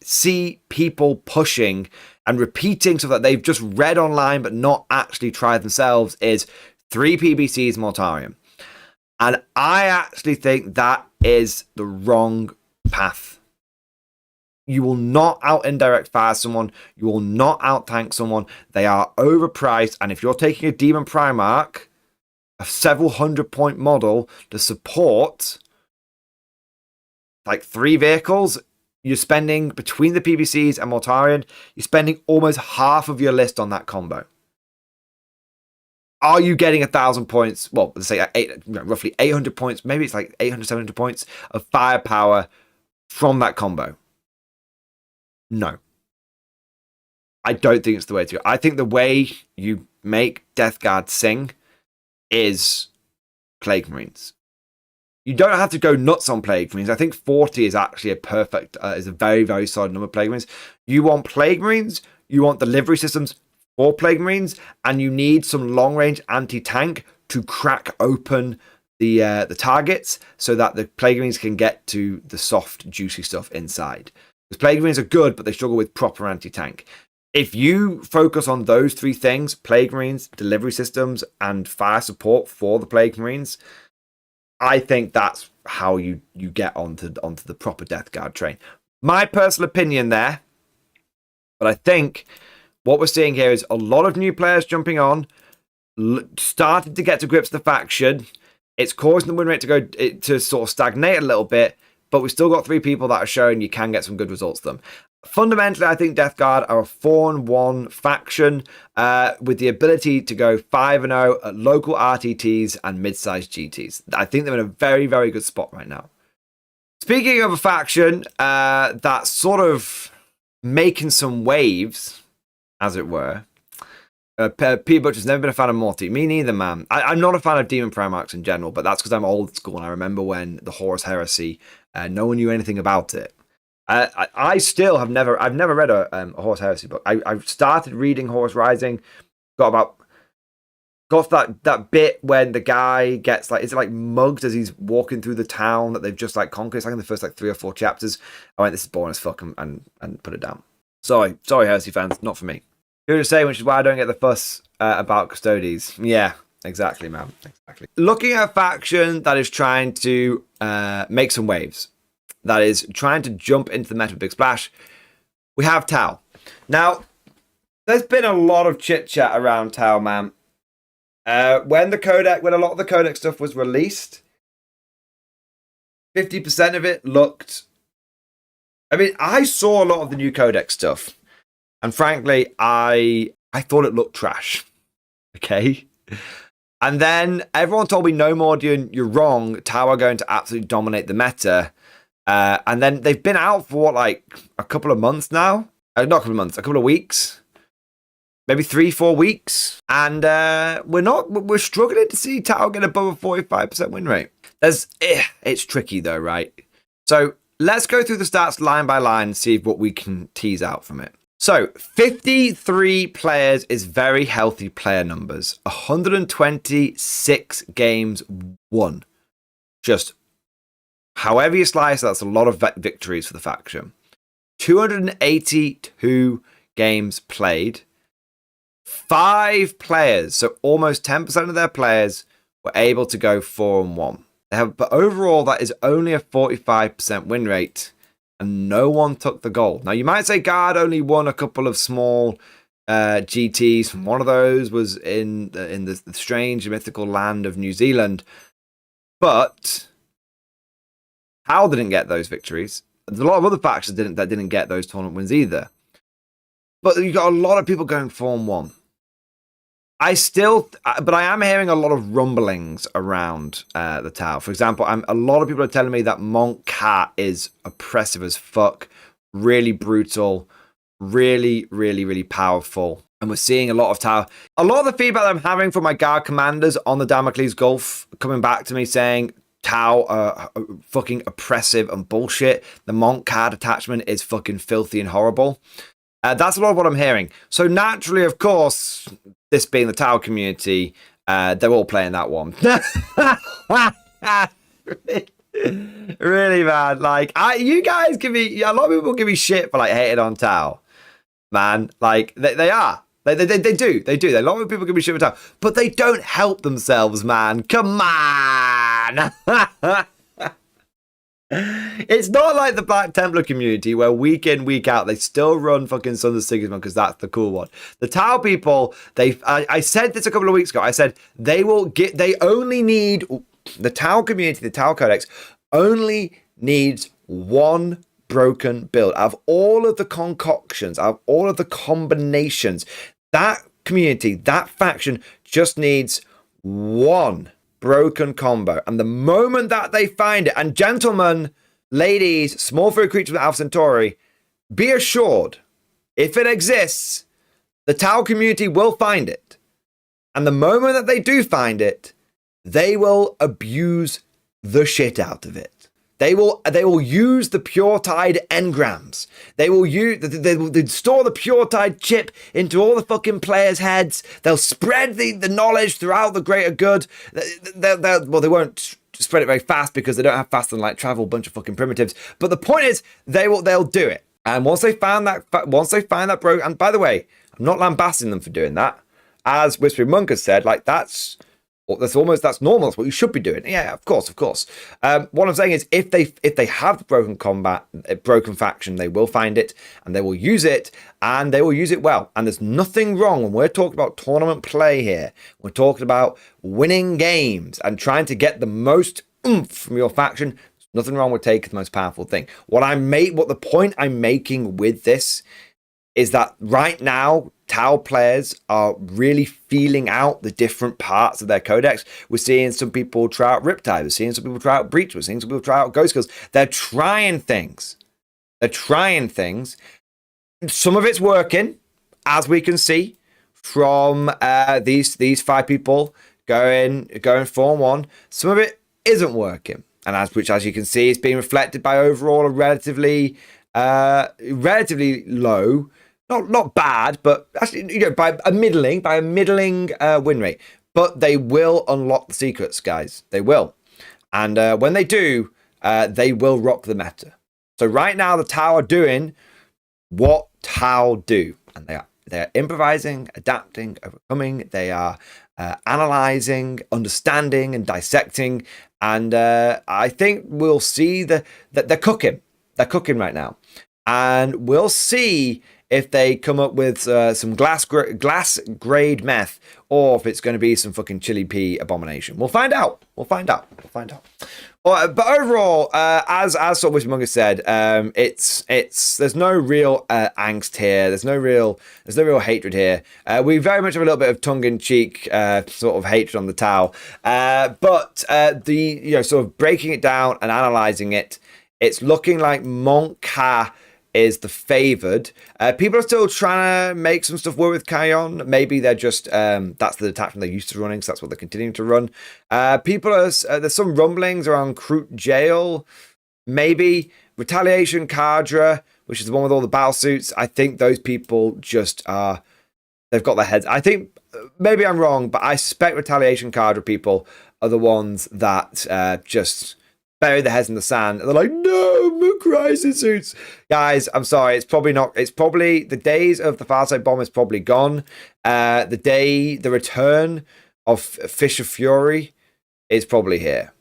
see people pushing and repeating so that they've just read online but not actually tried themselves, is 3 PBCs Mortarion. And I actually think that is the wrong path. You will not out-indirect fire someone. You will not out-tank someone. They are overpriced. And if you're taking a Demon Primarch, a several 100-point model to support like 3 vehicles, you're spending, between the PBCs and Mortarion, you're spending almost half of your list on that combo. Are you getting 1,000 points? Well, let's say roughly 800 points. Maybe it's like 800, 700 points of firepower from that combo. No. I don't think it's the way to go. I think the way you make Death Guard sing is Plague Marines. You don't have to go nuts on Plague Marines. I think 40 is actually is a very, very solid number of Plague Marines. You want Plague Marines, you want delivery systems for Plague Marines, and you need some long-range anti-tank to crack open the targets so that the Plague Marines can get to the soft, juicy stuff inside. Because Plague Marines are good, but they struggle with proper anti-tank. If you focus on those 3 things, Plague Marines, delivery systems, and fire support for the Plague Marines, I think that's how you get onto the proper Death Guard train. My personal opinion there, but I think what we're seeing here is a lot of new players jumping on, started to get to grips with the faction. It's causing the win rate to sort of stagnate a little bit, but we've still got 3 people that are showing you can get some good results to them. Fundamentally, I think Death Guard are a 4-1 faction with the ability to go 5-0 at local RTTs and mid-sized GTs. I think they're in a very, very good spot right now. Speaking of a faction that's sort of making some waves, as it were, P. Butcher's never been a fan of Morty. Me neither, man. I'm not a fan of Demon Primarchs in general, but that's because I'm old school and I remember when the Horus Heresy, no one knew anything about it. I still have never read a Horus Heresy book. I've started reading Horus Rising, got about got that bit when the guy gets like, is it like mugged as he's walking through the town that they've just like conquered? It's like in the first like 3 or 4 chapters. I went, this is boring as fuck, and put it down. Sorry, Hersey fans, not for me. Who to say, which is why I don't get the fuss about Custodes. Yeah, exactly, man. Exactly. Looking at a faction that is trying to make some waves, that is trying to jump into the meta with Big Splash, we have Tau. Now, there's been a lot of chit chat around Tau, man. When a lot of the Codex stuff was released, 50% of it looked. I mean, I saw a lot of the new Codex stuff, and frankly, I thought it looked trash. Okay, and then everyone told me, no, Mordian, you're wrong. Tau are going to absolutely dominate the meta. And then they've been out for what, like a couple of months now? Not a couple of months, a couple of weeks. Maybe 3-4 weeks. And we're struggling to see Tau get above a 45% win rate. It's tricky though, right? So let's go through the stats line by line and see what we can tease out from it. So 53 players is very healthy player numbers. 126 games won. Just however you slice, that's a lot of victories for the faction. 282 games played. 5 players, so almost 10% of their players, were able to go 4-1. But overall, that is only a 45% win rate, and no one took the gold. Now, you might say Guard only won a couple of small GTs. One of those was in the strange mythical land of New Zealand, but Hal didn't get those victories. There's a lot of other factions that didn't get those tournament wins either. But you got a lot of people going 4-1. But I am hearing a lot of rumblings around the Tau. For example, a lot of people are telling me that Monk Cat is oppressive as fuck, really brutal, really, really, really powerful. And we're seeing a lot of Tau. A lot of the feedback that I'm having from my Guard commanders on the Damocles Gulf coming back to me saying Tau are fucking oppressive and bullshit. The Monk Cat attachment is fucking filthy and horrible. That's a lot of what I'm hearing. So naturally, of course, this being the Tau community, they're all playing that one. Really, man. Like, you guys give me, a lot of people give me shit for like hating on Tau, man. Like, they are. They do. A lot of people give me shit for Tau, but they don't help themselves, man. Come on. It's not like the Black Templar community where week in, week out, they still run fucking Sons of Sigismund because that's the cool one. The Tau people, I said this a couple of weeks ago. I said they only need, the Tau community, the Tau Codex only needs one broken build. Out of all of the concoctions, out of all of the combinations, that community, that faction just needs one broken combo. And the moment that they find it, and gentlemen, ladies, small furry creatures with Alpha Centauri, be assured, if it exists, the Tau community will find it. And the moment that they do find it, they will abuse the shit out of it. They will use the Pure Tide engrams. They will store the Pure Tide chip into all the fucking players' heads. They'll spread the knowledge throughout the greater good. They won't spread it very fast because they don't have faster than light travel, bunch of fucking primitives. But the point is, they'll do it. And once they find that broke, and by the way, I'm not lambasting them for doing that. As Whispering Monk has said, like that's normal. That's what you should be doing. Yeah, of course. What I'm saying is, if they have broken faction, they will find it and they will use it, and they will use it well. And there's nothing wrong when we're talking about tournament play here. We're talking about winning games and trying to get the most oomph from your faction. There's nothing wrong with taking the most powerful thing. What the point I'm making with this is that right now, Tau players are really feeling out the different parts of their codex. We're seeing some people try out Riptide. We're seeing some people try out Breach. We're seeing some people try out Ghost Skills. They're trying things. Some of it's working, as we can see from these 5 people going 4-1. Some of it isn't working, and as you can see, it's being reflected by overall a relatively low. Not bad, but actually, by a middling win rate. But they will unlock the secrets, guys. They will. And when they do, they will rock the meta. So right now, the Tau are doing what Tau do. And they're improvising, adapting, overcoming. They are analyzing, understanding, and dissecting. And I think we'll see that they're cooking. They're cooking right now. And we'll see if they come up with some glass grade meth, or if it's going to be some fucking chili pea abomination. We'll find out. We'll find out. But overall, as sort of Wishmonger said, there's no real angst here. There's no real hatred here. We very much have a little bit of tongue-in-cheek sort of hatred on the Tau. But sort of breaking it down and analyzing it, it's looking like Monka is the favored. People are still trying to make some stuff work with Kion. Maybe they're just that's the detachment they're used to running, so that's what they're continuing to run. There's some rumblings around Kroot Jail, maybe Retaliation Cadre, which is the one with all the battle suits. I think those people just they've got their heads. I think maybe I'm wrong, but I suspect Retaliation Cadre people are the ones that just bury their heads in the sand. They're like, no, more crisis suits. Guys, I'm sorry. It's probably not. It's probably the days of the Farside bomb is probably gone. The return of Fish of Fury is probably here.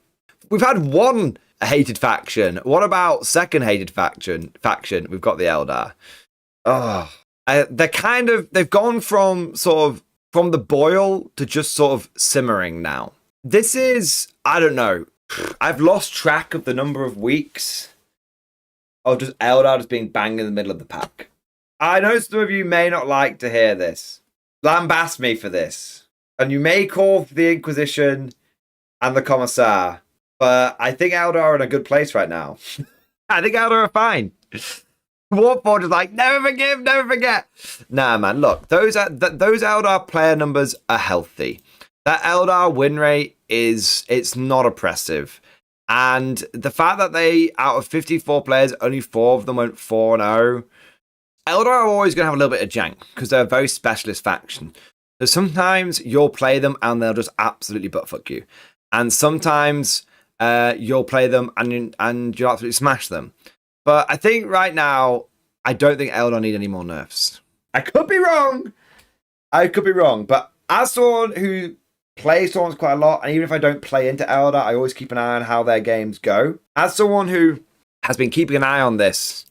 We've had one hated faction. What about second hated faction? We've got the Eldar. Oh, they've gone from the boil to just sort of simmering now. This is, I don't know. I've lost track of the number of weeks of just Eldar just being banged in the middle of the pack. I know some of you may not like to hear this. Lambast me for this. And you may call for the Inquisition and the Commissar. But I think Eldar are in a good place right now. I think Eldar are fine. Warforged is like, never forgive, never forget. Nah, man, look. Those Eldar player numbers are healthy. That Eldar win rate it's not oppressive. And the fact that out of 54 players, only 4 of them went 4-0. Eldar are always going to have a little bit of jank because they're a very specialist faction. So sometimes you'll play them and they'll just absolutely buttfuck you. And sometimes you'll play them and you'll absolutely smash them. But I think right now, I don't think Eldar need any more nerfs. I could be wrong. But as someone who play Storms quite a lot, and even if I don't play into Eldar, I always keep an eye on how their games go. As someone who has been keeping an eye on this,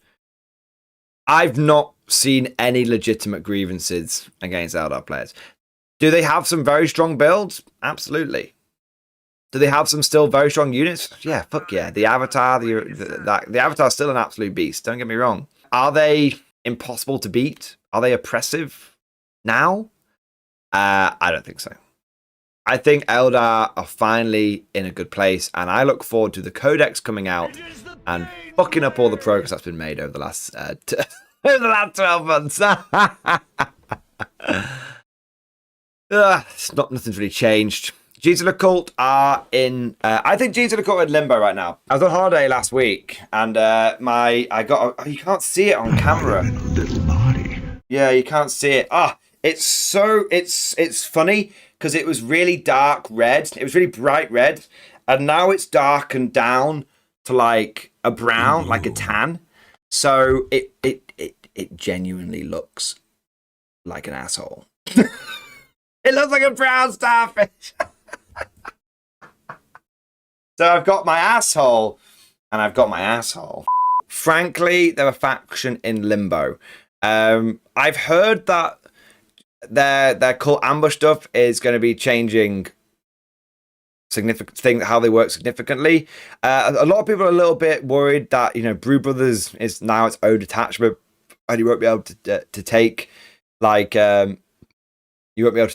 I've not seen any legitimate grievances against Eldar players. Do they have some very strong builds? Absolutely. Do they have some still very strong units? Yeah, fuck yeah. The Avatar, the Avatar is still an absolute beast, don't get me wrong. Are they impossible to beat? Are they oppressive now? I don't think so. I think Eldar are finally in a good place, and I look forward to the Codex coming out and fucking up all the progress that's been made over the last 12 months. Nothing's really changed. Genes of the Cult are in. I think Genes of the Cult are in limbo right now. I was on holiday last week, and you can't see it on camera. Little body. Yeah, you can't see it. It's funny. Because it was really dark red. It was really bright red. And now it's darkened down to like a brown, like a tan. So it genuinely looks like an asshole. It looks like a brown starfish. So I've got my asshole and I've got my asshole. Frankly, they're a faction in limbo. I've heard that their cult ambush stuff is going to be changing how they work significantly. A lot of people are a little bit worried that Brood Brothers is now its own detachment and you won't be able to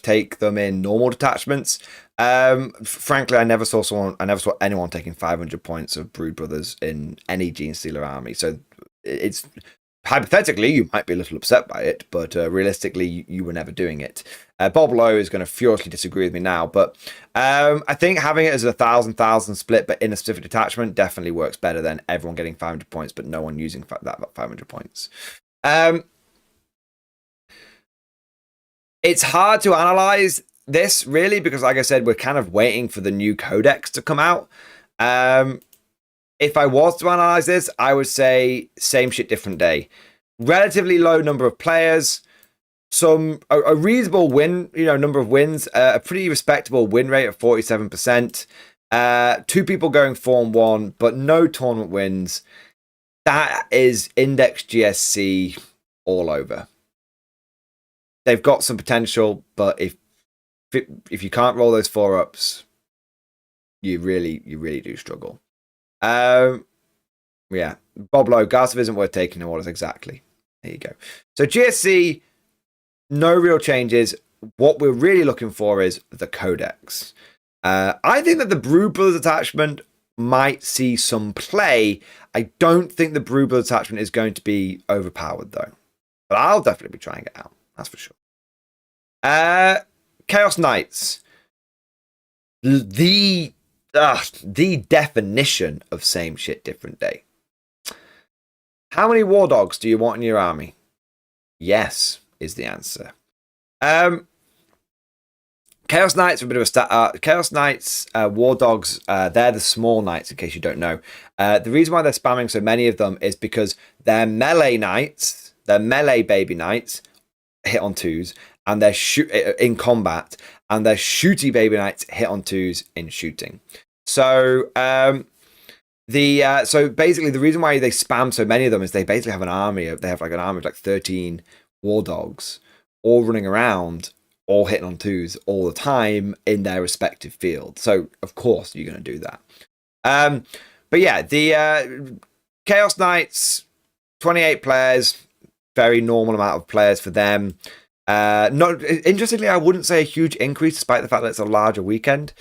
take them in normal detachments. Frankly, I never saw anyone taking 500 points of Brood Brothers in any Gene Stealer army. So it's hypothetically, you might be a little upset by it, but realistically, you were never doing it. Bob Lowe is going to furiously disagree with me now, but I think having it as a 1,000 split, but in a specific detachment, definitely works better than everyone getting 500 points, but no one using that 500 points. It's hard to analyze this really, because like I said, we're kind of waiting for the new codex to come out. If I was to analyze this, I would say same shit, different day. Relatively low number of players, a reasonable win, number of wins, a pretty respectable win rate of 47%. 2 people going 4-1, but no tournament wins. That is Index GSC all over. They've got some potential, but if you can't roll those 4-ups, you really do struggle. Yeah, Bob Lowe, Garciv isn't worth taking orders. Exactly. There you go. So GSC, no real changes. What we're really looking for is the codex. I think that the Brood Brothers attachment might see some play. I don't think the Brood Brothers attachment is going to be overpowered though, but I'll definitely be trying it out. That's for sure. Chaos Knights, the definition of same shit, different day. How many War Dogs do you want in your army? Yes, is the answer. Chaos Knights are a bit of a stat. Chaos Knights, War Dogs, they're the small knights, in case you don't know. The reason why they're spamming so many of them is because they're melee knights, they're melee baby knights, hit on 2s, and they're in combat, and they're shooty baby knights, hit on 2s in shooting. So, so basically the reason why they spam so many of them is they basically have an army. They have like an army of like 13 War Dogs, all running around, all hitting on 2s all the time in their respective field. So of course you're going to do that. But yeah, the Chaos Knights, 28 players, very normal amount of players for them. Not interestingly, I wouldn't say a huge increase despite the fact that it's a larger weekend.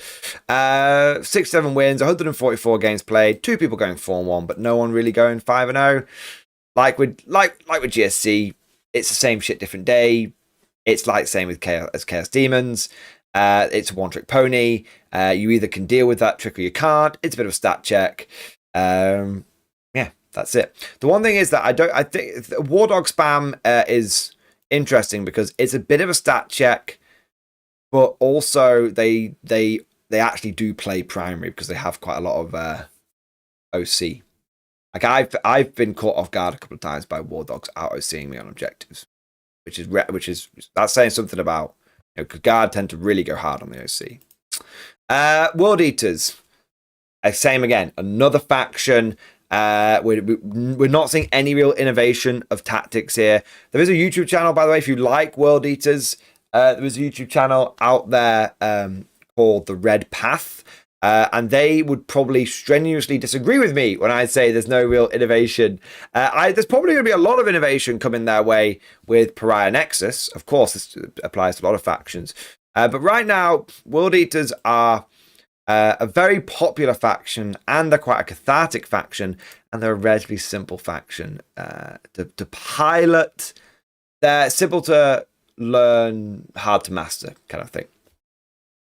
6-7 wins, 144 games played, 2 people going 4-1, but no one really going 5-0. Like with GSC, it's the same shit, different day. It's like the same with Chaos Demons. It's a one-trick pony. You either can deal with that trick or you can't. It's a bit of a stat check. Yeah, that's it. The one thing is that I think War Dog spam is interesting because it's a bit of a stat check, but also they actually do play primary because they have quite a lot of OC. Like I've been caught off guard a couple of times by War Dogs out OCing me on objectives, which is that's saying something about, because guard tend to really go hard on the OC. World Eaters, same again, another faction. We're not seeing any real innovation of tactics here. There is a YouTube channel, by the way, if you like World Eaters. There is a YouTube channel out there called The Red Path, and they would probably strenuously disagree with me when I say there's no real innovation. There's probably going to be a lot of innovation coming their way with Pariah Nexus. Of course, this applies to a lot of factions. But right now, World Eaters are a very popular faction, and they're quite a cathartic faction, and they're a relatively simple faction to pilot. They're simple to learn, hard to master kind of thing.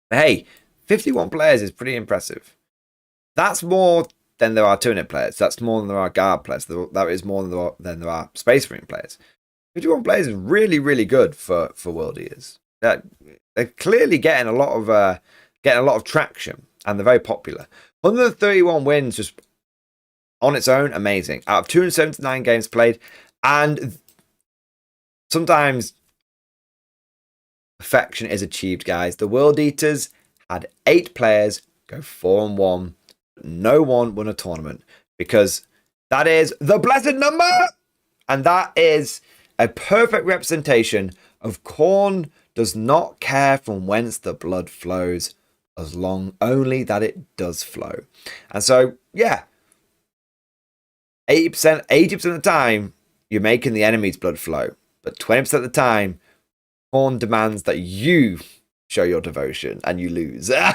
But hey, 51 players is pretty impressive. That's more than there are Turnip players. That's more than there are Guard players. That is more than there are Space Marine players. 51 players is really, really good for World Eaters. They're clearly getting a lot of traction, and they're very popular. 131 wins just on its own, amazing. Out of 279 games played, and sometimes perfection is achieved, guys. The World Eaters had 8 players go 4-1. No one won a tournament, because that is the blessed number, and that is a perfect representation of Khorne does not care from whence the blood flows, as long only that it does flow. And so, yeah, 80% of the time, you're making the enemy's blood flow. But 20% of the time, Khorne demands that you show your devotion, and you lose. There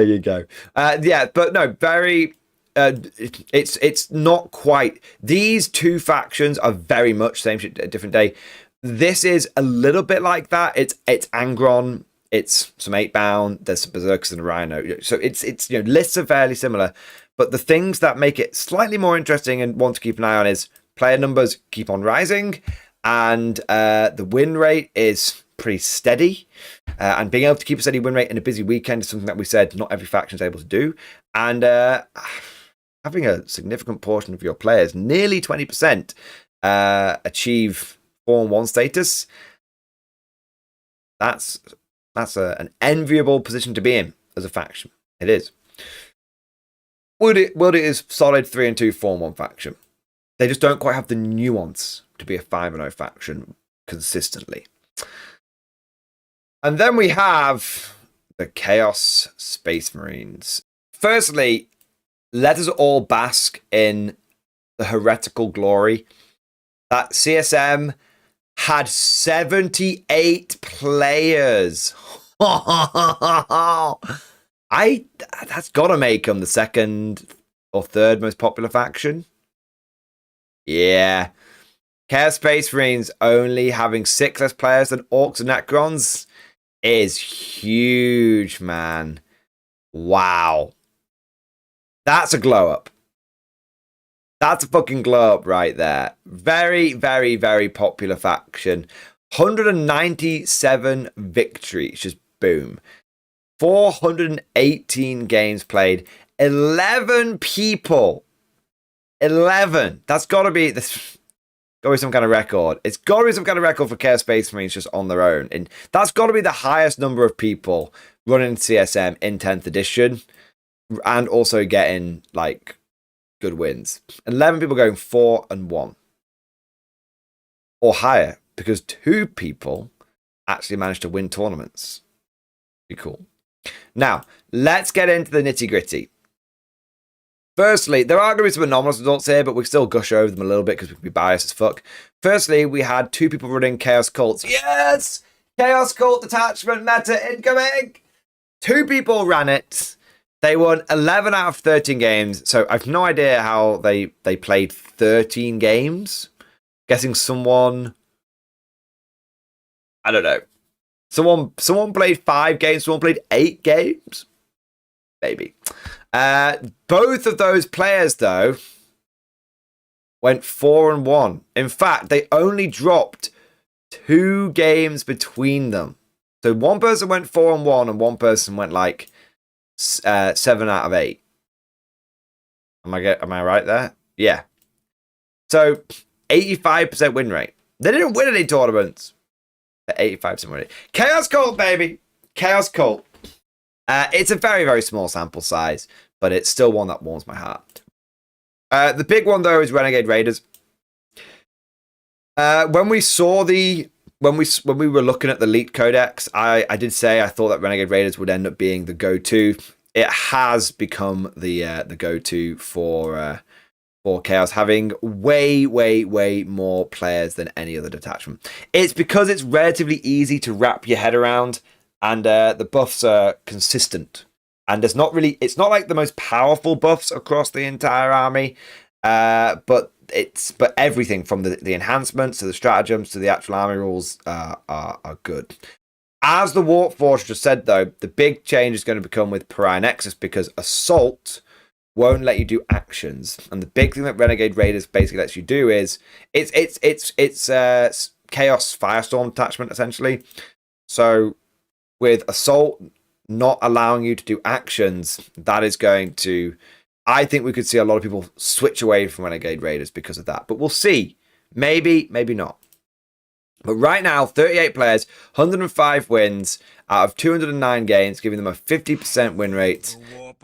you go. Yeah, but no, very... it's not quite... These two factions are very much same shit, different day. This is a little bit like that. It's Angron, it's some 8-bound, there's some Berserkers and a Rhino. So it's lists are fairly similar, but the things that make it slightly more interesting and want to keep an eye on is player numbers keep on rising, and the win rate is pretty steady. And being able to keep a steady win rate in a busy weekend is something that we said not every faction is able to do. And having a significant portion of your players, nearly 20%, achieve 4-1 status. That's an enviable position to be in as a faction. It is. Wood is solid 3-2 4-1 faction. They just don't quite have the nuance to be a 5-0 faction consistently. And then we have the Chaos Space Marines. Firstly, let us all bask in the heretical glory that CSM had 78 players. That's got to make them the second or third most popular faction. Yeah. Chaos Space Marines only having 6 less players than Orcs and Necrons is huge, man. Wow. That's a glow up. That's a fucking glow up right there. Very, very, very popular faction. 197 victories. Just boom. 418 games played. 11 people. 11. That's got to be... Got to be some kind of record. It's got to be some kind of record for Chaos Space Marines just on their own. And that's got to be the highest number of people running CSM in 10th edition and also getting, like, good wins. 11 people going 4-1 or higher because 2 people actually managed to win tournaments. Be cool. Now, let's get into the nitty-gritty. Firstly, there are going to be some anomalous results here, but we still gush over them a little bit because we can be biased as fuck. Firstly, we had 2 people running Chaos Cults. Yes! Chaos Cult Detachment meta incoming! 2 people ran it. They won 11 out of 13 games, so I've no idea how they played 13 games. Guessing someone... I don't know. Someone played 5 games, someone played 8 games? Maybe. Both of those players, though, went 4-1. In fact, they only dropped 2 games between them. So one person went 4-1 and one person went like 7 out of 8. Am I right there? Yeah. So 85% win rate. They didn't win any tournaments. 85% win rate. Chaos Cult, baby. Chaos Cult. It's a very, very small sample size, but it's still one that warms my heart. The big one, though, is Renegade Raiders. When we saw when we were looking at the leaked codex, I did say I thought that Renegade Raiders would end up being the go-to. It has become the go-to for Chaos, having way, way, way more players than any other detachment. It's because it's relatively easy to wrap your head around. And the buffs are consistent. And it's not like the most powerful buffs across the entire army. But everything from the enhancements to the stratagems to the actual army rules are good. As the Warp Forge just said, though, the big change is going to become with Pariah Nexus because Assault won't let you do actions. And the big thing that Renegade Raiders basically lets you do is it's Chaos Firestorm attachment, essentially. So with Assault not allowing you to do actions, that is going to... I think we could see a lot of people switch away from Renegade Raiders because of that. But we'll see. Maybe, maybe not. But right now, 38 players, 105 wins out of 209 games, giving them a 50% win rate.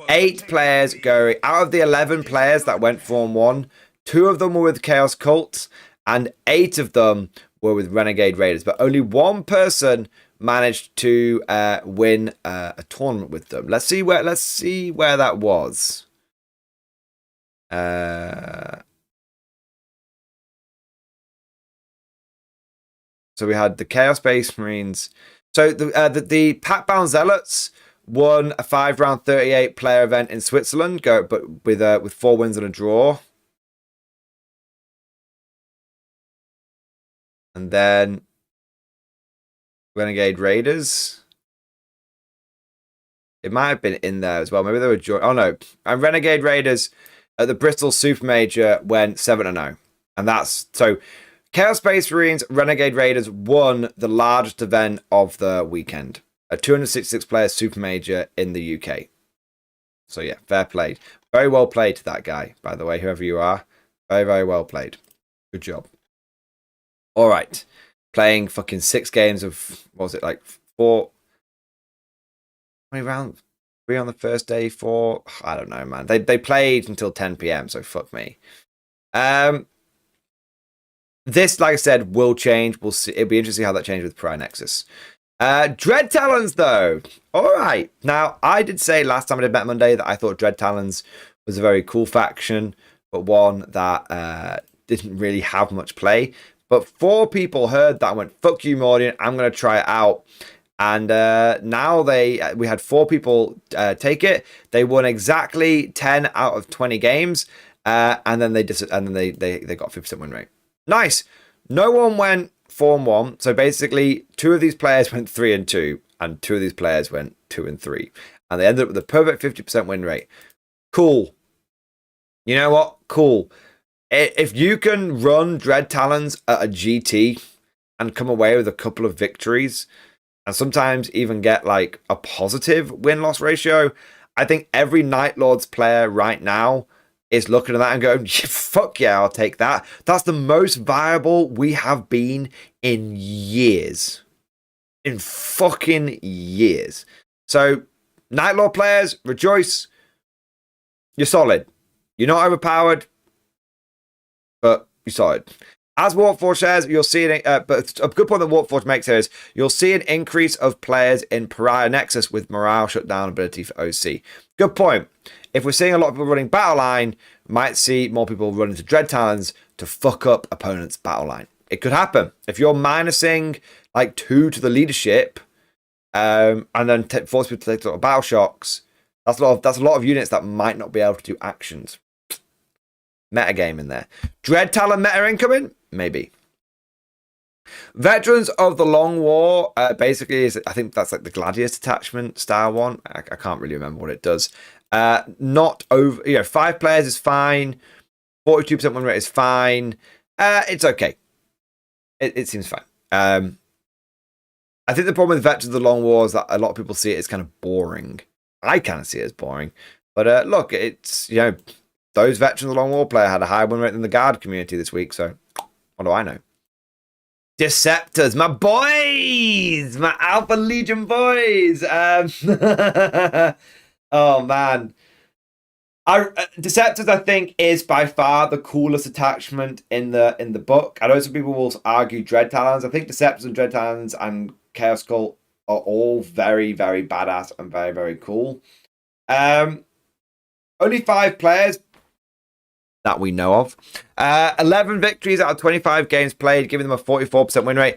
8 players going... Out of the 11 players that went 4-1, 2 of them were with Chaos Cults, and 8 of them were with Renegade Raiders. But only 1 person managed to win a tournament with them. Let's see where that was. So we had the Chaos Space Marines. So the Pack-Bound Zealots won a 5-round 38-player event in Switzerland, but with 4 wins and a draw. And then Renegade Raiders. It might have been in there as well. Maybe they were joined. Oh no. And Renegade Raiders at the Bristol Super Major went 7-0. And that's so Chaos Space Marines Renegade Raiders won the largest event of the weekend. A 266 player super major in the UK. So yeah, fair play. Very well played to that guy, by the way, whoever you are. Very, very well played. Good job. All right. Playing fucking 6 games of, what was it, like 4? How many rounds? 3 on the first day, 4? I don't know, man. They played until 10 p.m., so fuck me. This, like I said, will change. We'll see. It'll be interesting how that changes with Pariah Nexus. Dread Talons, though. All right. Now, I did say last time I did Bet Monday that I thought Dread Talons was a very cool faction, but one that didn't really have much play. But 4 people heard that and went, fuck you, Mordian, I'm going to try it out. And now we had 4 people take it. They won exactly 10 out of 20 games. And then they got 50% win rate. Nice. No one went 4-1. So basically, 2 of these players went 3-2, and 2 of these players went 2-3, and they ended up with a perfect 50% win rate. Cool. You know what? Cool. If you can run Dread Talons at a GT and come away with a couple of victories, and sometimes even get like a positive win-loss ratio, I think every Night Lords player right now is looking at that and going, fuck yeah, I'll take that. That's the most viable we have been in years. In fucking years. So, Night Lord players, rejoice. You're solid. You're not overpowered, but you're solid. As Warforged says, you'll see but a good point that Warforged makes here is you'll see an increase of players in Pariah Nexus with morale shutdown ability for OC. Good point. If we're seeing a lot of people running battle line, might see more people run into Dread Talons to fuck up opponents' battle line. It could happen. If you're minusing like 2 to the leadership, and then force people to take sort of battle shocks, that's a lot of units that might not be able to do actions. Meta game in there. Dread Talon meta incoming? Maybe. Veterans of the Long War basically is, I think that's like the Gladius attachment style one. I can't really remember what it does. Not over, 5 players is fine. 42% win rate is fine. It's okay. It seems fine. I think the problem with Veterans of the Long War is that a lot of people see it as kind of boring. I kind of see it as boring. But look, it's, those Veterans of the Long War player had a higher win rate than the Guard community this week, so what do I know? Deceptors, my boys! My Alpha Legion boys! Oh, man. Deceptors, I think, is by far the coolest attachment in the book. I know some people will argue Dread Talons. I think Deceptors and Dread Talons and Chaos Cult are all very, very badass and very, very cool. Only 5 players that we know of. 11 victories out of 25 games played, giving them a 44% win rate.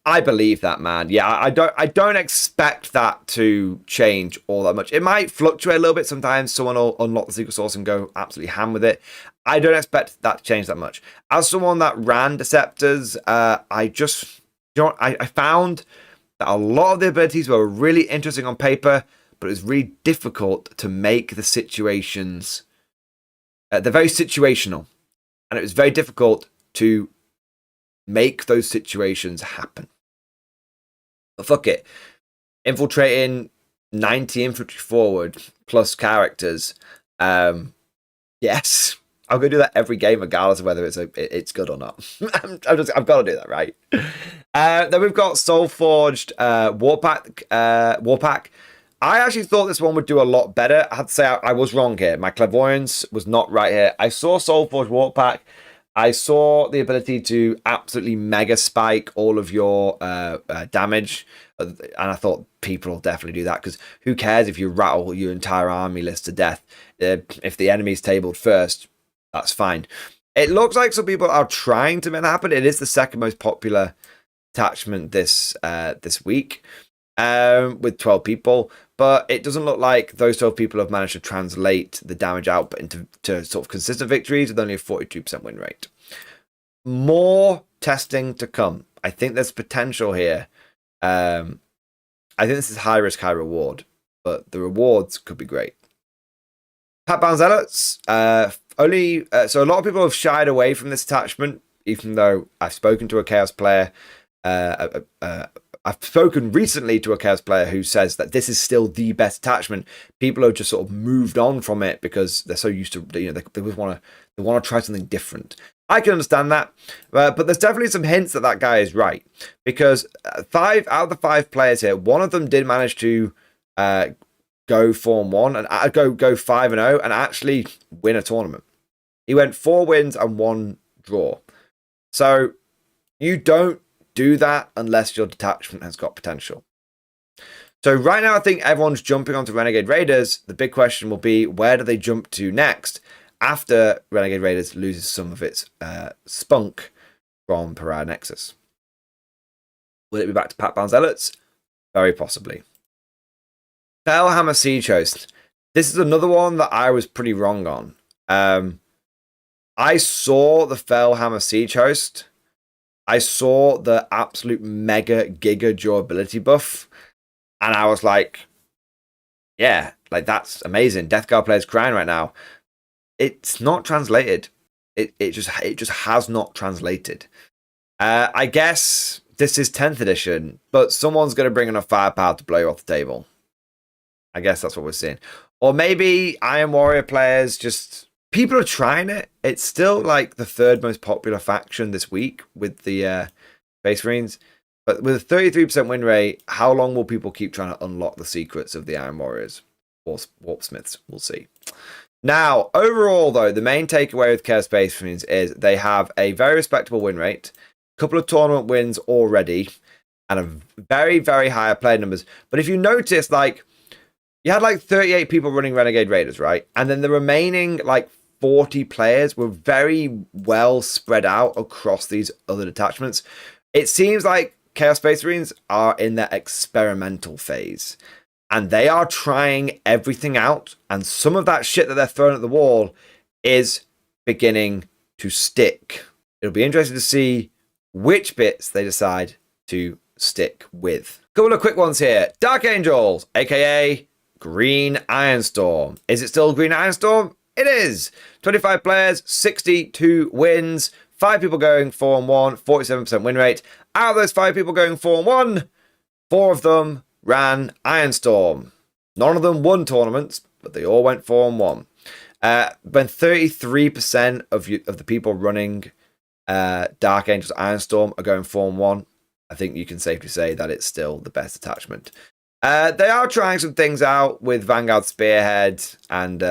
I believe that, man. Yeah, I don't expect that to change all that much. It might fluctuate a little bit. Sometimes someone will unlock the secret source and go absolutely ham with it. I don't expect that to change that much. As someone that ran Deceptors, I found that a lot of the abilities were really interesting on paper, but it was really difficult to make the situations. They're very situational, and it was very difficult to make those situations happen. But fuck it. Infiltrating 90 infantry forward plus characters. Yes. I'm going to do that every game, regardless of whether it's good or not. I've got to do that, right? Then we've got Soulforged Warpack. I actually thought this one would do a lot better. I have to say I was wrong here. My clairvoyance was not right here. I saw Soulforged Warpack. I saw the ability to absolutely mega spike all of your damage. And I thought people will definitely do that, because who cares if you rattle your entire army list to death? If the enemy's tabled first, that's fine. It looks like some people are trying to make that happen. It is the second most popular attachment this week, with 12 people. But it doesn't look like those 12 people have managed to translate the damage output into sort of consistent victories with only a 42% win rate. More testing to come. I think there's potential here. I think this is high risk, high reward, but the rewards could be great. Pat Bound Zealots. So a lot of people have shied away from this attachment even though I've spoken to a Chaos player, I've spoken recently to a Chaos player who says that this is still the best attachment. People have just sort of moved on from it because they're so used to, you know, they want to try something different. I can understand that, but there's definitely some hints that that guy is right, because 5 out of the 5 players here, one of them did manage to go 4-1 and go 5-0 and actually win a tournament. He went 4 wins and 1 draw. So you don't do that unless your detachment has got potential. So right now, I think everyone's jumping onto Renegade Raiders. The big question will be, where do they jump to next after Renegade Raiders loses some of its spunk from Pariah Nexus? Will it be back to Pat Zealots? Very possibly. Fellhammer Siege Host. This is another one that I was pretty wrong on. I saw the Fellhammer Siege Host. I saw the absolute mega giga durability buff, and I was like, yeah, like that's amazing. Death Guard players crying right now. It's not translated. It just has not translated. I guess this is 10th edition, but someone's going to bring enough firepower to blow you off the table. I guess that's what we're seeing. Or maybe Iron Warrior players just... People are trying it. It's still like the 3rd most popular faction this week with the Space Marines. But with a 33% win rate, how long will people keep trying to unlock the secrets of the Iron Warriors? Or Warpsmiths? We'll see. Now, overall, though, the main takeaway with Chaos Space Marines is they have a very respectable win rate, a couple of tournament wins already, and a very, very high player numbers. But if you notice, like, you had like 38 people running Renegade Raiders, right? And then the remaining like 40 players were very well spread out across these other detachments. It seems like Chaos Space Marines are in their experimental phase, and they are trying everything out. And some of that shit that they're throwing at the wall is beginning to stick. It'll be interesting to see which bits they decide to stick with. Couple of quick ones here. Dark Angels, aka Green Ironstorm. Is it still Green Ironstorm? It is. 25 players, 62 wins, 5 people going 4-1, 47% win rate. Out of those 5 people going 4-1, 4 of them ran Ironstorm. None of them won tournaments, but they all went 4-1. When 33% of the people running Dark Angels Ironstorm are going 4-1, I think you can safely say that it's still the best attachment. They are trying some things out with Vanguard Spearhead and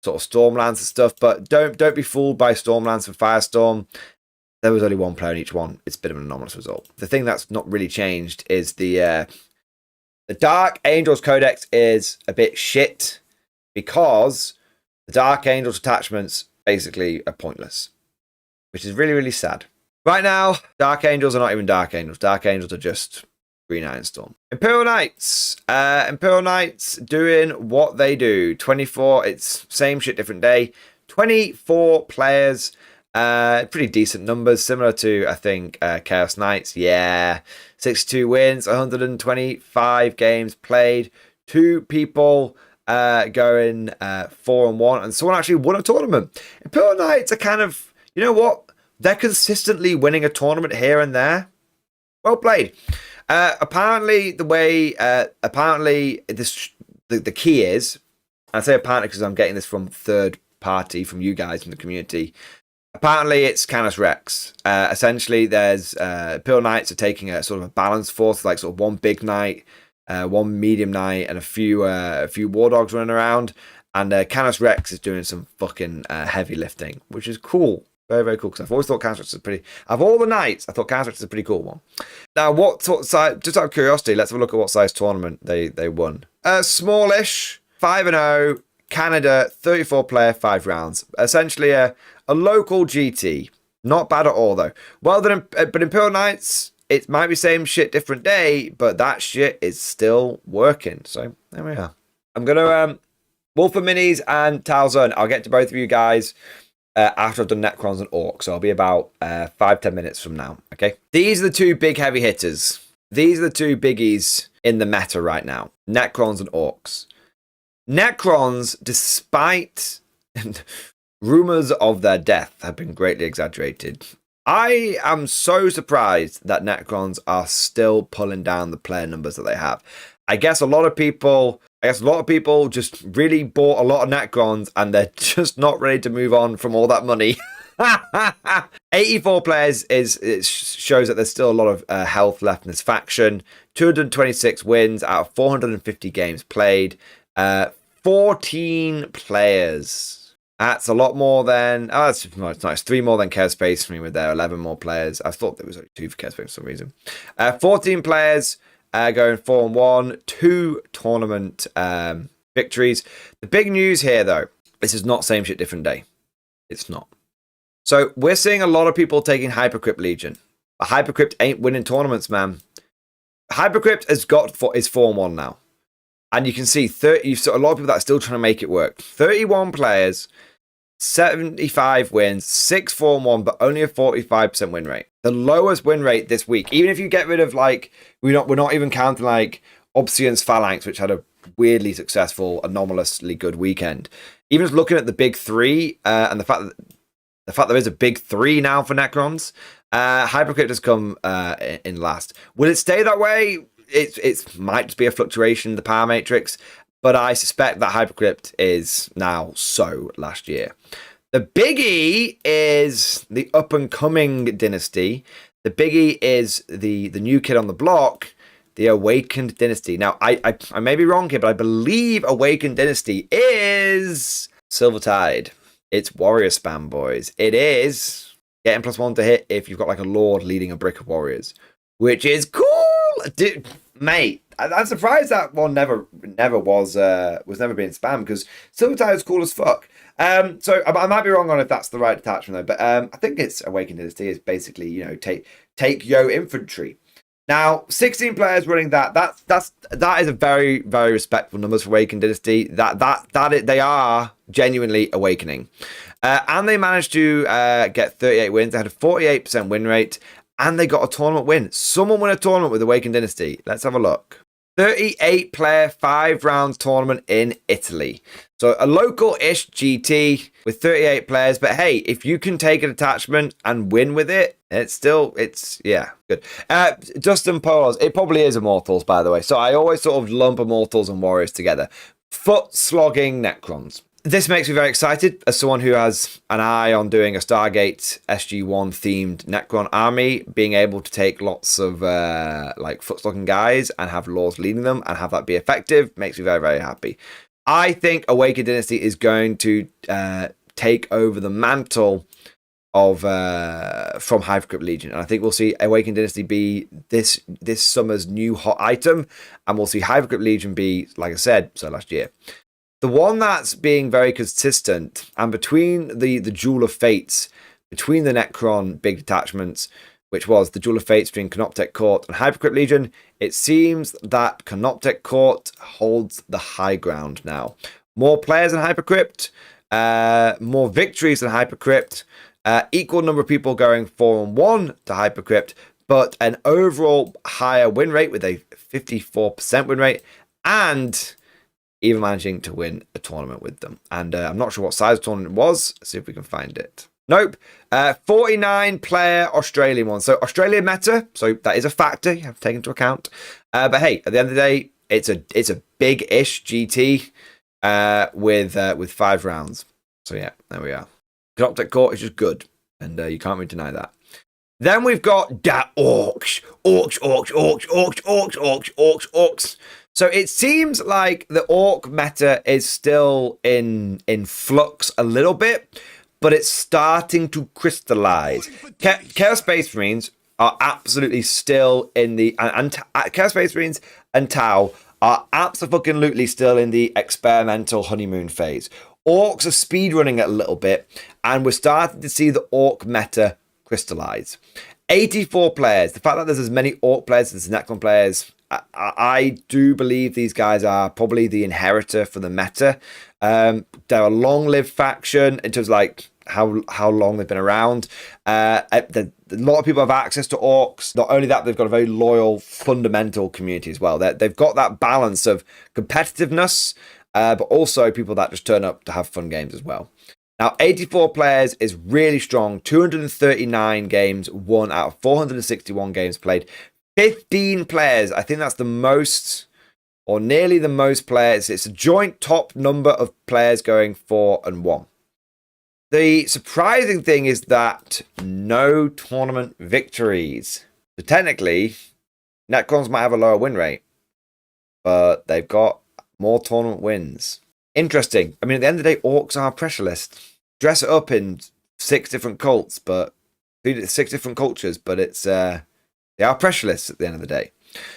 sort of Stormlance and stuff, but don't be fooled by Stormlance and Firestorm. There was only 1 player in each one. It's a bit of an anomalous result. The thing that's not really changed is the Dark Angels Codex is a bit shit because the Dark Angels attachments basically are pointless, which is really, really sad. Right now, Dark Angels are not even Dark Angels. Dark Angels are just Green Ironstorm. Imperial Knights. Imperial Knights doing what they do. 24, it's same shit, different day. 24 players. Pretty decent numbers, similar to, I think, Chaos Knights. Yeah. 62 wins, 125 games played. 2 people going 4-1, and someone actually won a tournament. Imperial Knights are kind of, you know what? They're consistently winning a tournament here and there. Well played. Apparently, the key is, I say apparently because I'm getting this from third party, from you guys, from the community. Apparently, it's Canis Rex. Essentially, there's Imperial Knights are taking a sort of a balanced force, like sort of 1 big knight, 1 medium knight, and a few war dogs running around. And Canis Rex is doing some fucking heavy lifting, which is cool. Very, very cool, because I've always thought Canis Rex is pretty... Of all the knights, I thought Canis Rex is a pretty cool one. Now, what sort of size... Just out of curiosity, let's have a look at what size tournament they won. Smallish, 5-0, Canada, 34 player, 5 rounds. Essentially a local GT. Not bad at all, though. Well, but Imperial Knights, it might be same shit, different day, but that shit is still working. So, there we are. I'm going to... Wolfer Minis and Talzone. I'll get to both of you guys after I've done Necrons and Orcs. So I'll be about 5-10 minutes from now. Okay. These are the 2 big heavy hitters. These are the 2 biggies in the meta right now. Necrons and Orcs. Necrons, despite rumors of their death, have been greatly exaggerated. I am so surprised that Necrons are still pulling down the player numbers that they have. I guess a lot of people just really bought a lot of Necrons and they're just not ready to move on from all that money. 84 players it shows that there's still a lot of health left in this faction. 226 wins out of 450 games played. 14 players. That's a lot more than... Oh, it's nice. 3 more than Chaos Space for me with their 11 more players. I thought there was only 2 for Chaos Space for some reason. 14 players going 4-1. 2 tournament victories. The big news here, though, this is not same shit, different day. It's not. So we're seeing a lot of people taking Hypercrypt Legion. But Hypercrypt ain't winning tournaments, man. Hypercrypt is 4-1 now. And you can see you've got a lot of people that are still trying to make it work. 31 players, 75 wins, 6-4-1, but only a 45% win rate. The lowest win rate this week. Even if you get rid of, like, we're not even counting like Obsidian's Phalanx, which had a weirdly successful, anomalously good weekend. Even just looking at the big 3 and the fact there is a big 3 now for Necrons, Hypercrypt has come in last. Will it stay that way? It might just be a fluctuation in the power matrix, but I suspect that Hypercrypt is now so last year. The biggie is the up-and-coming dynasty. The biggie is the new kid on the block, the Awakened Dynasty. Now, I may be wrong here, but I believe Awakened Dynasty is Silvertide. It's warrior spam, boys. It is getting +1 to hit if you've got like a lord leading a brick of warriors, which is cool. Mate, I'm surprised that one never was never being spammed, because Silvertide is cool as fuck. So I might be wrong on if that's the right attachment though, but I think it's Awakened Dynasty is basically, you know, take yo infantry. Now 16 players running that is a very, very respectful numbers for Awakened Dynasty. They are genuinely awakening, and they managed to get 38 wins. They had a 48% win rate. And they got a tournament win. Someone won a tournament with Awakened Dynasty. Let's have a look. 38 player, 5 rounds tournament in Italy. So a local-ish GT with 38 players. But hey, if you can take an attachment and win with it, it's yeah, good. Justin Polos, it probably is Immortals, by the way. So I always sort of lump Immortals and Warriors together. Foot slogging Necrons. This makes me very excited as someone who has an eye on doing a Stargate SG-1 themed Necron army, being able to take lots of like foot-slogging guys and have lords leading them and have that be effective makes me very, very happy. I think Awakened Dynasty is going to take over the mantle of from Hypercrypt Legion, and I think we'll see Awakened Dynasty be this summer's new hot item, and we'll see Hypercrypt Legion be, like I said, so last year. The one that's being very consistent, and between the Duel of Fates, between the Necron big detachments, which was the Duel of Fates between Canoptek Court and Hypercrypt Legion, it seems that Canoptek Court holds the high ground now. More players than Hypercrypt, more victories than Hypercrypt, equal number of people going 4-1 to Hypercrypt, but an overall higher win rate with a 54% win rate, and even managing to win a tournament with them. And I'm not sure what size tournament it was. Let's see if we can find it. Nope. 49 player Australian one. So Australian meta. So that is a factor you have to take into account. But hey, at the end of the day, it's a big-ish GT with 5 rounds. So yeah, there we are. Canoptek Court is just good. And you can't really deny that. Then we've got da Orcs. So it seems like the Orc meta is still in flux a little bit, but it's starting to crystallize. Chaos Space Marines are absolutely still in the... and Chaos Space Marines and Tau are absolutely still in the experimental honeymoon phase. Orcs are speedrunning it a little bit, and we're starting to see the Orc meta crystallize. 84 players. The fact that there's as many Orc players as Necron players... I do believe these guys are probably the inheritor for the meta. They're a long-lived faction in terms of like how long they've been around. A lot of people have access to Orcs. Not only that, they've got a very loyal, fundamental community as well. They've got that balance of competitiveness, but also people that just turn up to have fun games as well. Now, 84 players is really strong. 239 games won out of 461 games played. 15 players. I think that's the most, or nearly the most players. It's a joint top number of players going 4-1. The surprising thing is that no tournament victories. So technically, Necrons might have a lower win rate, but they've got more tournament wins. Interesting. I mean, at the end of the day, Orcs are a pressure list. Dress it up in 6 different cults, but 6 different cultures, but it's they are pressure lists at the end of the day.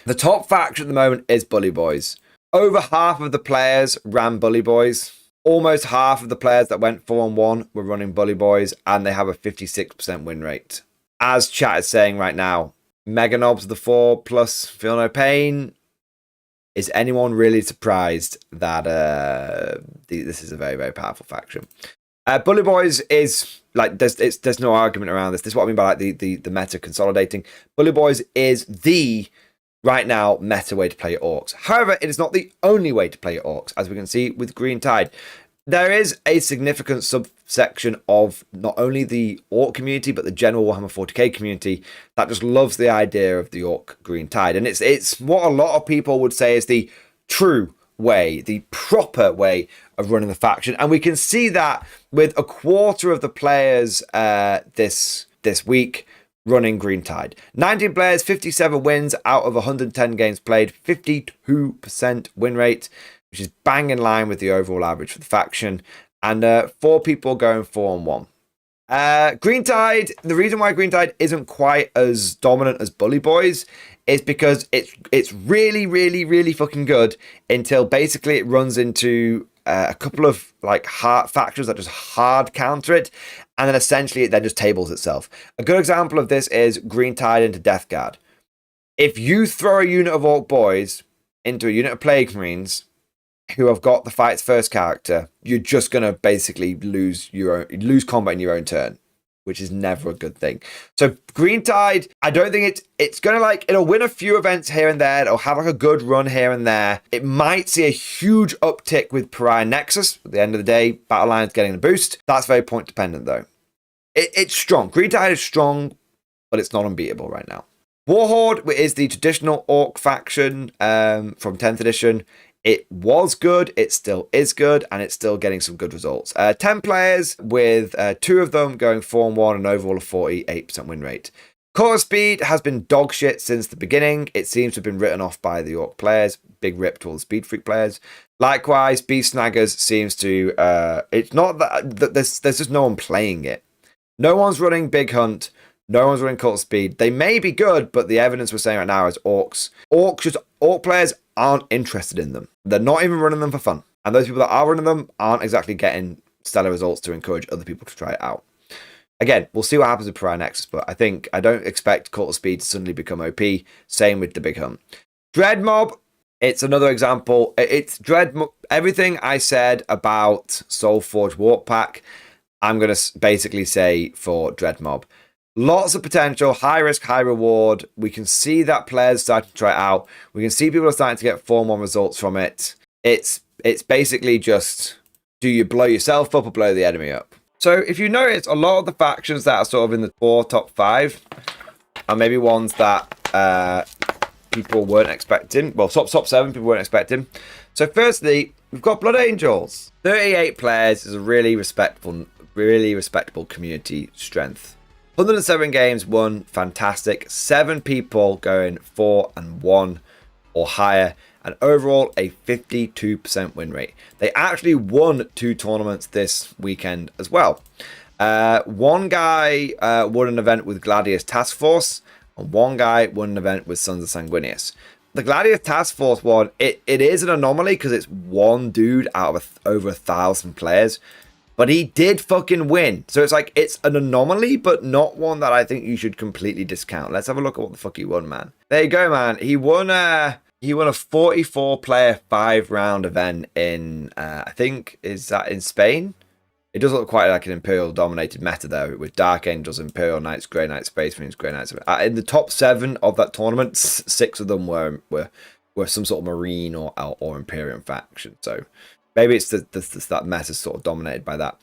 The top faction at the moment is Bully Boys. Over half of the players ran Bully Boys. Almost half of the players that went 4-1 were running Bully Boys, and they have a 56% win rate. As chat is saying right now, Mega Knobs of the 4+ Feel No Pain. Is anyone really surprised that this is a very, very powerful faction? Bully Boys is like there's no argument around this. This is what I mean by like the meta consolidating. Bully Boys is the right now meta way to play Orcs. However, it is not the only way to play Orcs, as we can see with Green Tide. There is a significant subsection of not only the Orc community, but the general Warhammer 40k community that just loves the idea of the Orc Green Tide. And it's what a lot of people would say is the true way, the proper way of running the faction. And we can see that with a quarter of the players this week running Green Tide. 19 players, 57 wins out of 110 games played, 52% win rate, which is bang in line with the overall average for the faction, and 4 people going 4-1. Green Tide, the reason why Green Tide isn't quite as dominant as Bully Boys is because it's really, really, really fucking good until basically it runs into a couple of like hard factions that just hard counter it, and then essentially it then just tables itself. A good example of this is Green Tide into Death Guard. If you throw a unit of Orc Boys into a unit of Plague Marines who have got the fight's first character, you're just going to basically lose combat in your own turn, which is never a good thing. So Green Tide, I don't think it's going to like, it'll win a few events here and there. It'll have like a good run here and there. It might see a huge uptick with Pariah Nexus. At the end of the day, Battle Lion's getting the boost. That's very point dependent though. It's strong. Green Tide is strong, but it's not unbeatable right now. Warhorde is the traditional Orc faction from 10th edition. It was good, it still is good, and it's still getting some good results. 10 players with 2 of them going 4-1 and overall a 48% win rate. Quarter Speed has been dog shit since the beginning. It seems to have been written off by the Orc players. Big rip to all the Speed Freak players. Likewise, Beast Snaggers seems to... it's not that... There's just no one playing it. No one's running Big Hunt. No one's running Cult Speed. They may be good, but the evidence we're saying right now is Orcs. Orc players aren't interested in them. They're not even running them for fun. And those people that are running them aren't exactly getting stellar results to encourage other people to try it out. Again, we'll see what happens with Pariah Nexus, but I don't expect Cult of Speed to suddenly become OP. Same with the Big Hunt. Dread Mob, it's another example. It's Dread Mob. Everything I said about Soulforge Warp Pack, I'm going to basically say for Dread Mob. Lots of potential, high risk, high reward. We can see that players starting to try it out. We can see people are starting to get 4-1 results from it. It's basically just, do you blow yourself up or blow the enemy up? So if you notice, a lot of the factions that are sort of in the top 5 are maybe ones that people weren't expecting. Well, top 7 people weren't expecting. So firstly, we've got Blood Angels. 38 players is a really respectable community strength. 107 games won, fantastic. 7 people going 4-1 or higher, and overall a 52% win rate. They actually won 2 tournaments this weekend as well. One guy won an event with Gladius Task Force, and one guy won an event with Sons of Sanguinius. The Gladius Task Force one, it is an anomaly because it's one dude out of over 1,000 players. But he did fucking win. So it's like, it's an anomaly, but not one that I think you should completely discount. Let's have a look at what the fuck he won, man. There you go, man. He won a 44-player 5-round event in, I think, is that in Spain? It does look quite like an Imperial-dominated meta there, with Dark Angels, Imperial Knights, Grey Knights, Space Marines, Grey Knights. In the top 7 of that tournament, 6 of them were some sort of Marine or Imperial faction. So Maybe it's that mess is sort of dominated by that.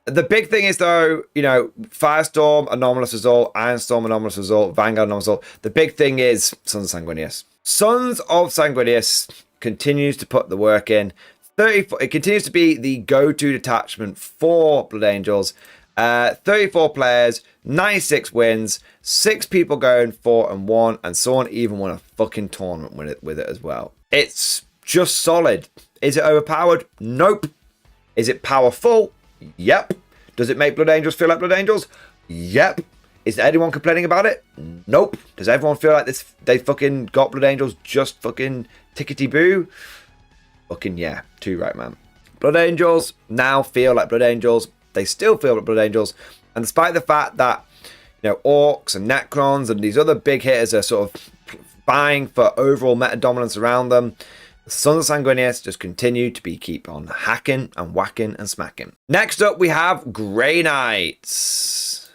The big thing is, though, you know, Firestorm, anomalous result, Ironstorm, anomalous result, Vanguard, anomalous result. The big thing is Sons of Sanguinius. Sons of Sanguinius continues to put the work in. It continues to be the go-to detachment for Blood Angels. 34 players, 96 wins, 6 people going 4-1, and someone even won a fucking tournament with it as well. It's just solid. Is it overpowered? Nope. Is it powerful? Yep. Does it make Blood Angels feel like Blood Angels? Yep. Is anyone complaining about it? Nope. Does everyone feel like they fucking got Blood Angels just fucking tickety-boo? Fucking yeah. Too right, man. Blood Angels now feel like Blood Angels. They still feel like Blood Angels. And despite the fact that, you know, Orcs and Necrons and these other big hitters are sort of vying for overall meta dominance around them, the Sons of Sanguinius just continue to keep on hacking and whacking and smacking. Next up, we have Grey Knights.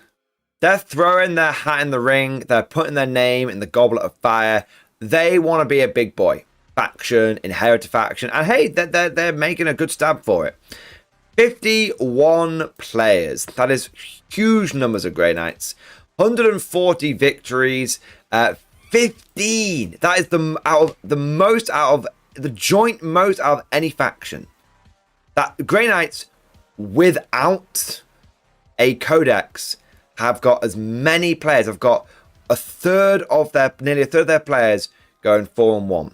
They're throwing their hat in the ring. They're putting their name in the goblet of fire. They want to be a big boy faction, inheritor faction, and hey, they're making a good stab for it. 51 players. That is huge numbers of Grey Knights. 140 victories. 15. That is the joint most out of any faction. That Grey Knights without a codex have got as many players. Have got nearly a third of their players going 4-1.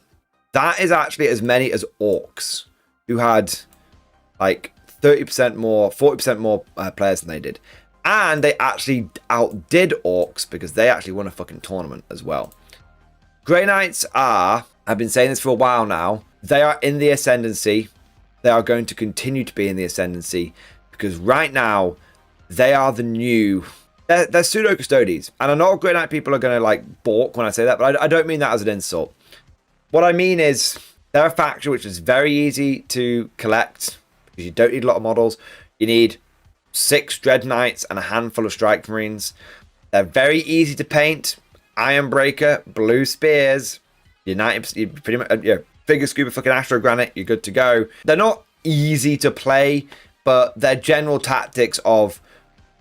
That is actually as many as Orcs, who had like 30% more, 40% more players than they did. And they actually outdid Orcs because they actually won a fucking tournament as well. Grey Knights I've been saying this for a while now, they are in the ascendancy. They are going to continue to be in the ascendancy because right now they are the new... They're pseudo-custodies. And I know Grey Knight people are going to like balk when I say that, but I don't mean that as an insult. What I mean is they're a faction which is very easy to collect because you don't need a lot of models. You need 6 Dread Knights and a handful of Strike Marines. They're very easy to paint. Ironbreaker, Blue Spears, United, you pretty much, Figure Scuba, fucking Astro Granite, you're good to go. They're not easy to play, but their general tactics of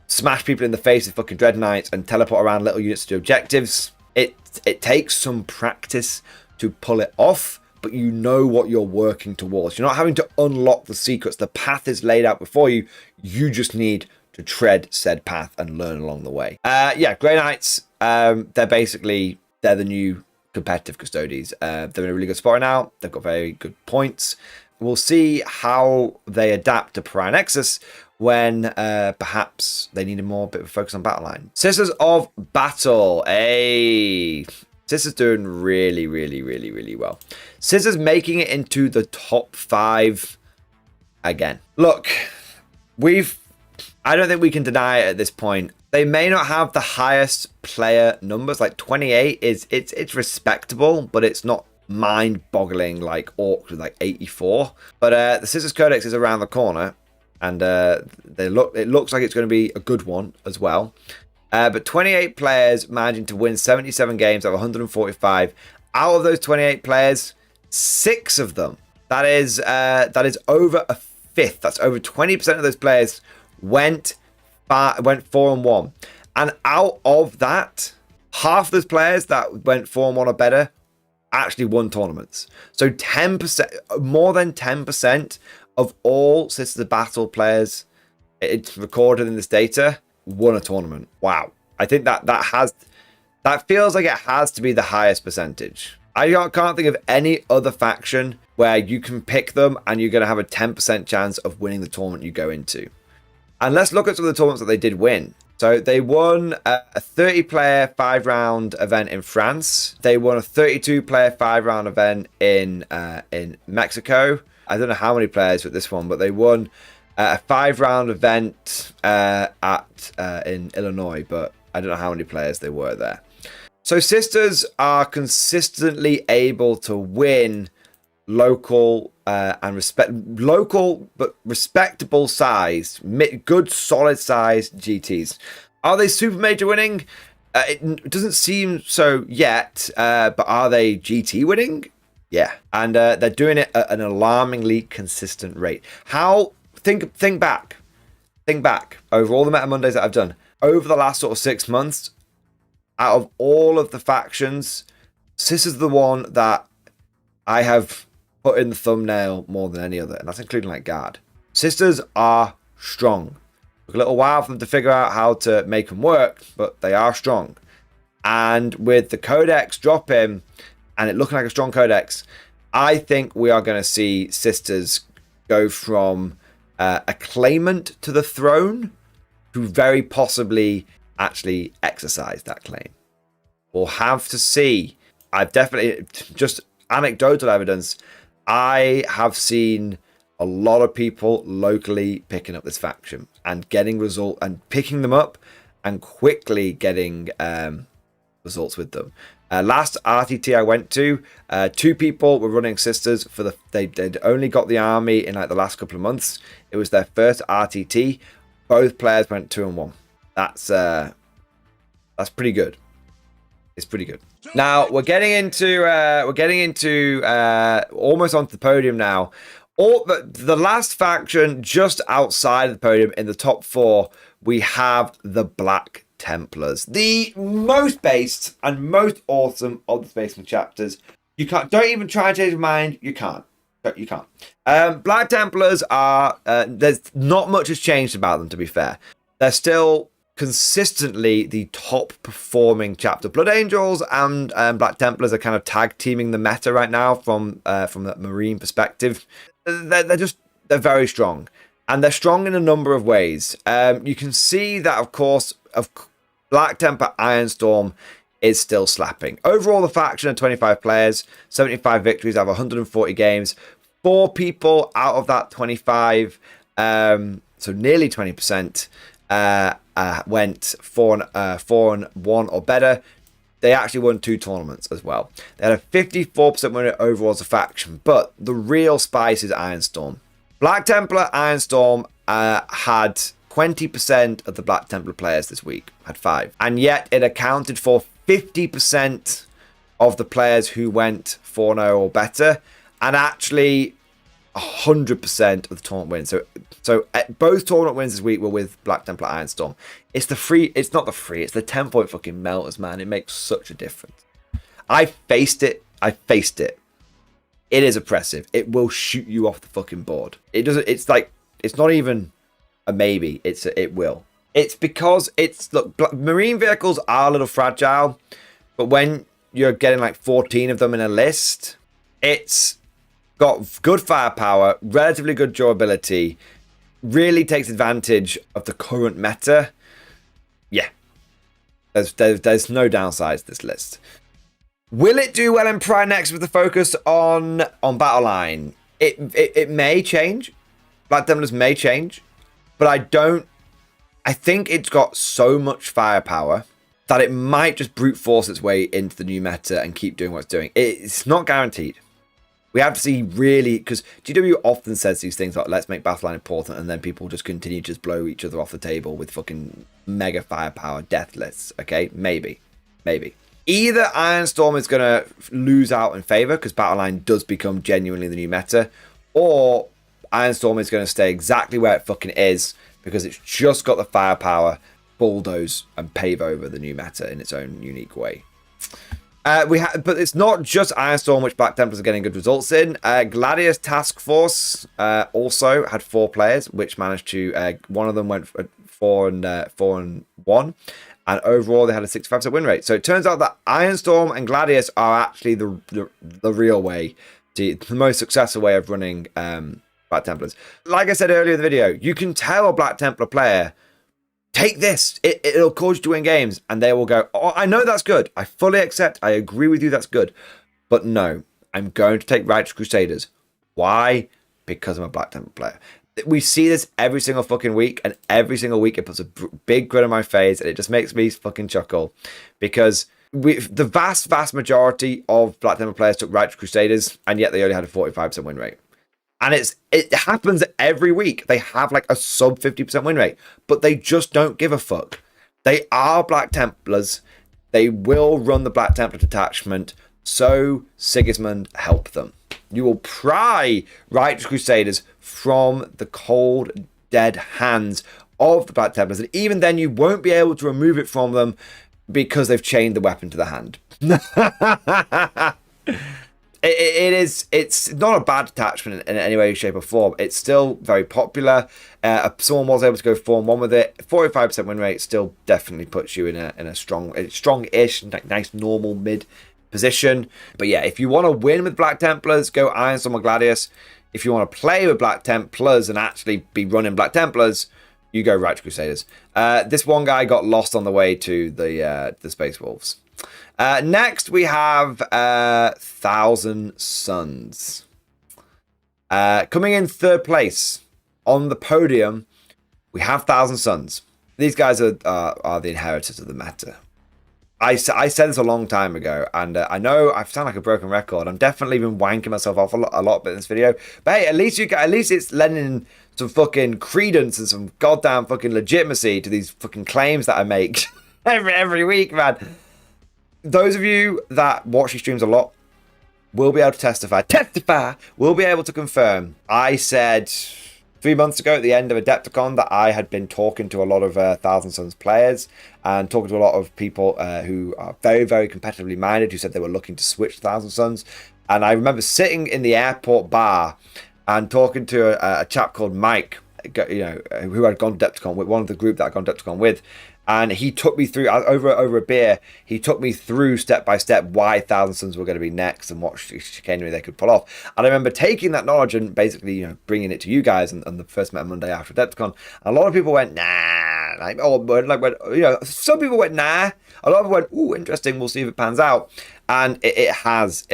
smash people in the face with fucking Dread Knights and teleport around little units to objectives, it takes some practice to pull it off, but you know what you're working towards. You're not having to unlock the secrets. The path is laid out before you. You just need to tread said path and learn along the way. Grey Knights, they're the new competitive custodies. They're in a really good spot now. They've got very good points. We'll see how they adapt to Pariah Nexus when perhaps they need a bit of a focus on battle line. Sisters of Battle. Sisters doing really, really, really, really well. Sisters making it into the top 5 again. Look, I don't think we can deny it at this point. They may not have the highest player numbers, like 28 it's respectable, but it's not mind-boggling like Orcs with like 84. But the Sisters Codex is around the corner, and it looks like it's going to be a good one as well. But 28 players managing to win 77 games out of 145. Out of those 28 players, 6 of them, that is over a fifth. That's over 20% of those players went 4-1. And out of that, half of those players that went 4-1 or better actually won tournaments. So 10%, more than 10% of all Sisters of Battle players, it's recorded in this data, won a tournament. Wow. I think that feels like it has to be the highest percentage. I can't think of any other faction where you can pick them and you're going to have a 10% chance of winning the tournament you go into. And let's look at some of the tournaments that they did win. So they won a 30-player 5-round event in France. They won a 32-player 5-round event in Mexico. I don't know how many players with this one, but they won a 5-round event in Illinois, but I don't know how many players they were there. So Sisters are consistently able to win local but respectable size, good solid size GTs. Are they super major winning? It doesn't seem so yet, but are they GT winning? Yeah, and they're doing it at an alarmingly consistent rate. Think back over all the Meta Mondays that I've done over the last sort of 6 months. Out of all of the factions, this is the one that I have put in the thumbnail more than any other, and that's including like Guard. Sisters are strong. Took a little while for them to figure out how to make them work, but they are strong. And with the Codex dropping and it looking like a strong Codex, I think we are going to see Sisters go from a claimant to the throne to very possibly actually exercise that claim. We'll have to see. I've definitely, just anecdotal evidence, I have seen a lot of people locally picking up this faction and getting result and picking them up and quickly getting results with them. Last RTT I went to, 2 people were running Sisters for they'd only got the army in like the last couple of months. It was their first RTT. Both players went 2-1. That's pretty good. It's pretty good. Now we're getting into almost onto the podium now. The last faction just outside of the podium in the top 4, we have the Black Templars, the most based and most awesome of the Spaceman chapters. You can't. Don't even try and change your mind. You can't. You can't. Black Templars are. There's not much has changed about them. To be fair, they're still consistently the top performing chapter. Blood Angels and Black Templars are kind of tag teaming the meta right now from that Marine perspective. They're very strong, and they're strong in a number of ways. You can see that, of course, Black Temple Ironstorm is still slapping. Overall, the faction of 25 players, 75 victories out of 140 games. 4 people out of that 25, so nearly 20%, went 4-1 or better. They actually won 2 tournaments as well. They had a 54% win rate overall as a faction, but the real spice is Ironstorm. Black Templar Ironstorm had 20% of the Black Templar players this week, had 5. And yet it accounted for 50% of the players who went 4-0 or better, and actually 100% of the tournament wins. So both tournament wins this week were with Black Templar Ironstorm. It's the 10-point fucking melters, man. It makes such a difference. I faced it. It is oppressive. It will shoot you off the fucking board. It's not even a maybe. It will. It's because look, marine vehicles are a little fragile, but when you're getting like 14 of them in a list, it's got good firepower, relatively good durability, really takes advantage of the current meta. Yeah, there's no downsides to this list. Will it do well in Pride next with the focus on battle line? It may change. Black Templars may change, but I think it's got so much firepower that it might just brute force its way into the new meta and keep doing what it's doing. It's not guaranteed. We have to see really, because GW often says these things like, let's make Battleline important, and then people just continue to just blow each other off the table with fucking mega firepower death lists. Okay, maybe. Either Ironstorm is going to lose out in favor because Battleline does become genuinely the new meta, or Ironstorm is going to stay exactly where it fucking is because it's just got the firepower, bulldoze and pave over the new meta in its own unique way. But it's not just Ironstorm which Black Templars are getting good results in. Gladius Task Force also had 4 players, which managed to. One of them went 4-1, and overall they had a 65% win rate. So it turns out that Ironstorm and Gladius are actually the real way, the most successful way of running Black Templars. Like I said earlier in the video, you can tell a Black Templar player, take this, it'll cause you to win games, and they will go, oh, I know that's good, I fully accept, I agree with you, that's good, but no, I'm going to take Righteous Crusaders. Why? Because I'm a Black Templar player. We see this every single fucking week, and every single week it puts a big grin on my face, and it just makes me fucking chuckle, because the vast majority of Black Templar players took Righteous Crusaders, and yet they only had a 45% win rate. And it happens every week. They have like a sub 50% win rate, but they just don't give a fuck. They are Black Templars. They will run the Black Templar detachment. so Sigismund help them. You will pry Righteous Crusaders from the cold, dead hands of the Black Templars, and even then you won't be able to remove it from them because they've chained the weapon to the hand. It's not a bad attachment in any way, shape or form. It's still very popular. Someone was able to go 4-1 with it. 45% win rate still definitely puts you in a strong-ish, nice normal mid position. But yeah, if you want to win with Black Templars, go Ironstorm or Gladius. If you want to play with Black Templars and actually be running Black Templars, you go Righteous Crusaders. This one guy got lost on the way to the Space Wolves. Next, we have Thousand Suns. Coming in third place on the podium, we have Thousand Suns. These guys are the inheritors of the meta. I said this a long time ago, and I know I sound like a broken record. I'm definitely been wanking myself off a lot in this video. But hey, at least it's lending some fucking credence and some goddamn fucking legitimacy to these fucking claims that I make every week, man. Those of you that watch these streams a lot will be able to testify, will be able to confirm. I said 3 months ago at the end of Adepticon that I had been talking to a lot of Thousand Suns players and talking to a lot of people who are very, very competitively minded, who said they were looking to switch to Thousand Suns. And I remember sitting in the airport bar and talking to a chap called Mike, who had gone to Adepticon with, one of the group that I'd gone to Adepticon with. And he took me through, over a beer, he took me through step by step why Thousand Suns were going to be next and what chicanery they could pull off. And I remember taking that knowledge and basically, bringing it to you guys on the first Meta Monday after Adepticon. And a lot of people went, nah. Some people went, nah. A lot of people went, ooh, interesting, we'll see if it pans out. And it has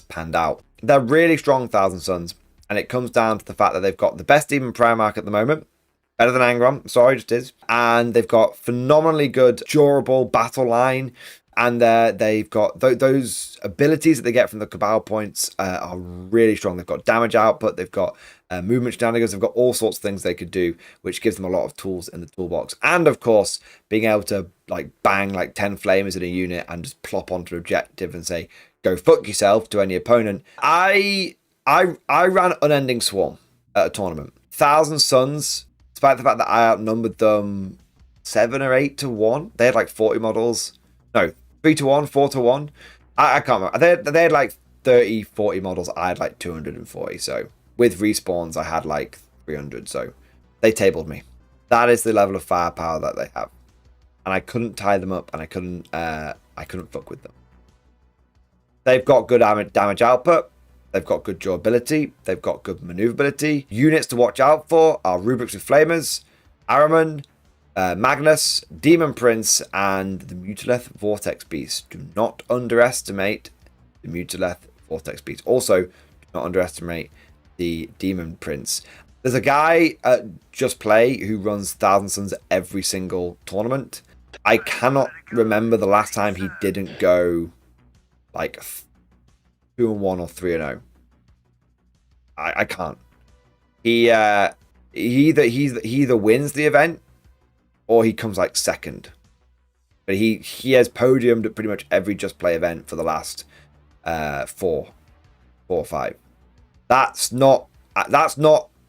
panned out. They're really strong, Thousand Suns. And it comes down to the fact that they've got the best Demon Primarch at the moment. Better than Angron, sorry, just is. And they've got phenomenally good, durable battle line. And they've got those abilities that they get from the Cabal points are really strong. They've got damage output, they've got movement shenanigans, they've got all sorts of things they could do, which gives them a lot of tools in the toolbox. And of course, being able to bang 10 flamers in a unit and just plop onto an objective and say, go fuck yourself to any opponent. I ran Unending Swarm at a tournament. Thousand Suns, despite the fact that I outnumbered them 7 or 8 to 1, they had 40 models. No, 3 to 1, 4 to 1. I can't remember. They had 30, 40 models. I had 240. So with respawns, I had 300. So they tabled me. That is the level of firepower that they have, and I couldn't tie them up, and I couldn't fuck with them. They've got good damage output. They've got good durability. They've got good maneuverability. Units to watch out for are Rubrics with Flamers, Araman, Magnus, Demon Prince, and the Mutaleth Vortex Beast. Do not underestimate the Mutaleth Vortex Beast. Also, do not underestimate the Demon Prince. There's a guy at Just Play who runs Thousand Suns every single tournament. I cannot remember the last time he didn't go 2-1 or 3-0. I can't. He either wins the event or he comes second. But he has podiumed at pretty much every Just Play event for the last 4 or 5. That's not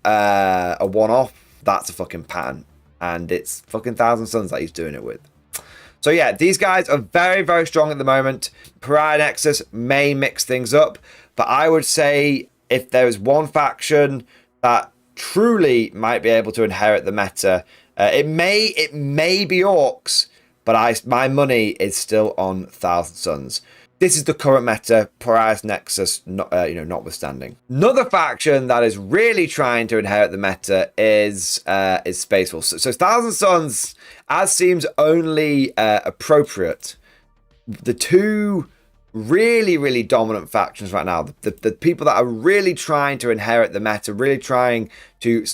a one-off. That's a fucking pattern, and it's fucking Thousand Suns that he's doing it with. So yeah, these guys are very, very strong at the moment. Pariah Nexus may mix things up, but I would say if there is one faction that truly might be able to inherit the meta, it may be Orcs, but my money is still on Thousand Suns. This is the current meta, Pariah Nexus notwithstanding. Another faction that is really trying to inherit the meta is Space Wolves. So Thousand Suns, as seems only appropriate, the two really, really dominant factions right now, the people that are really trying to inherit the meta, really trying to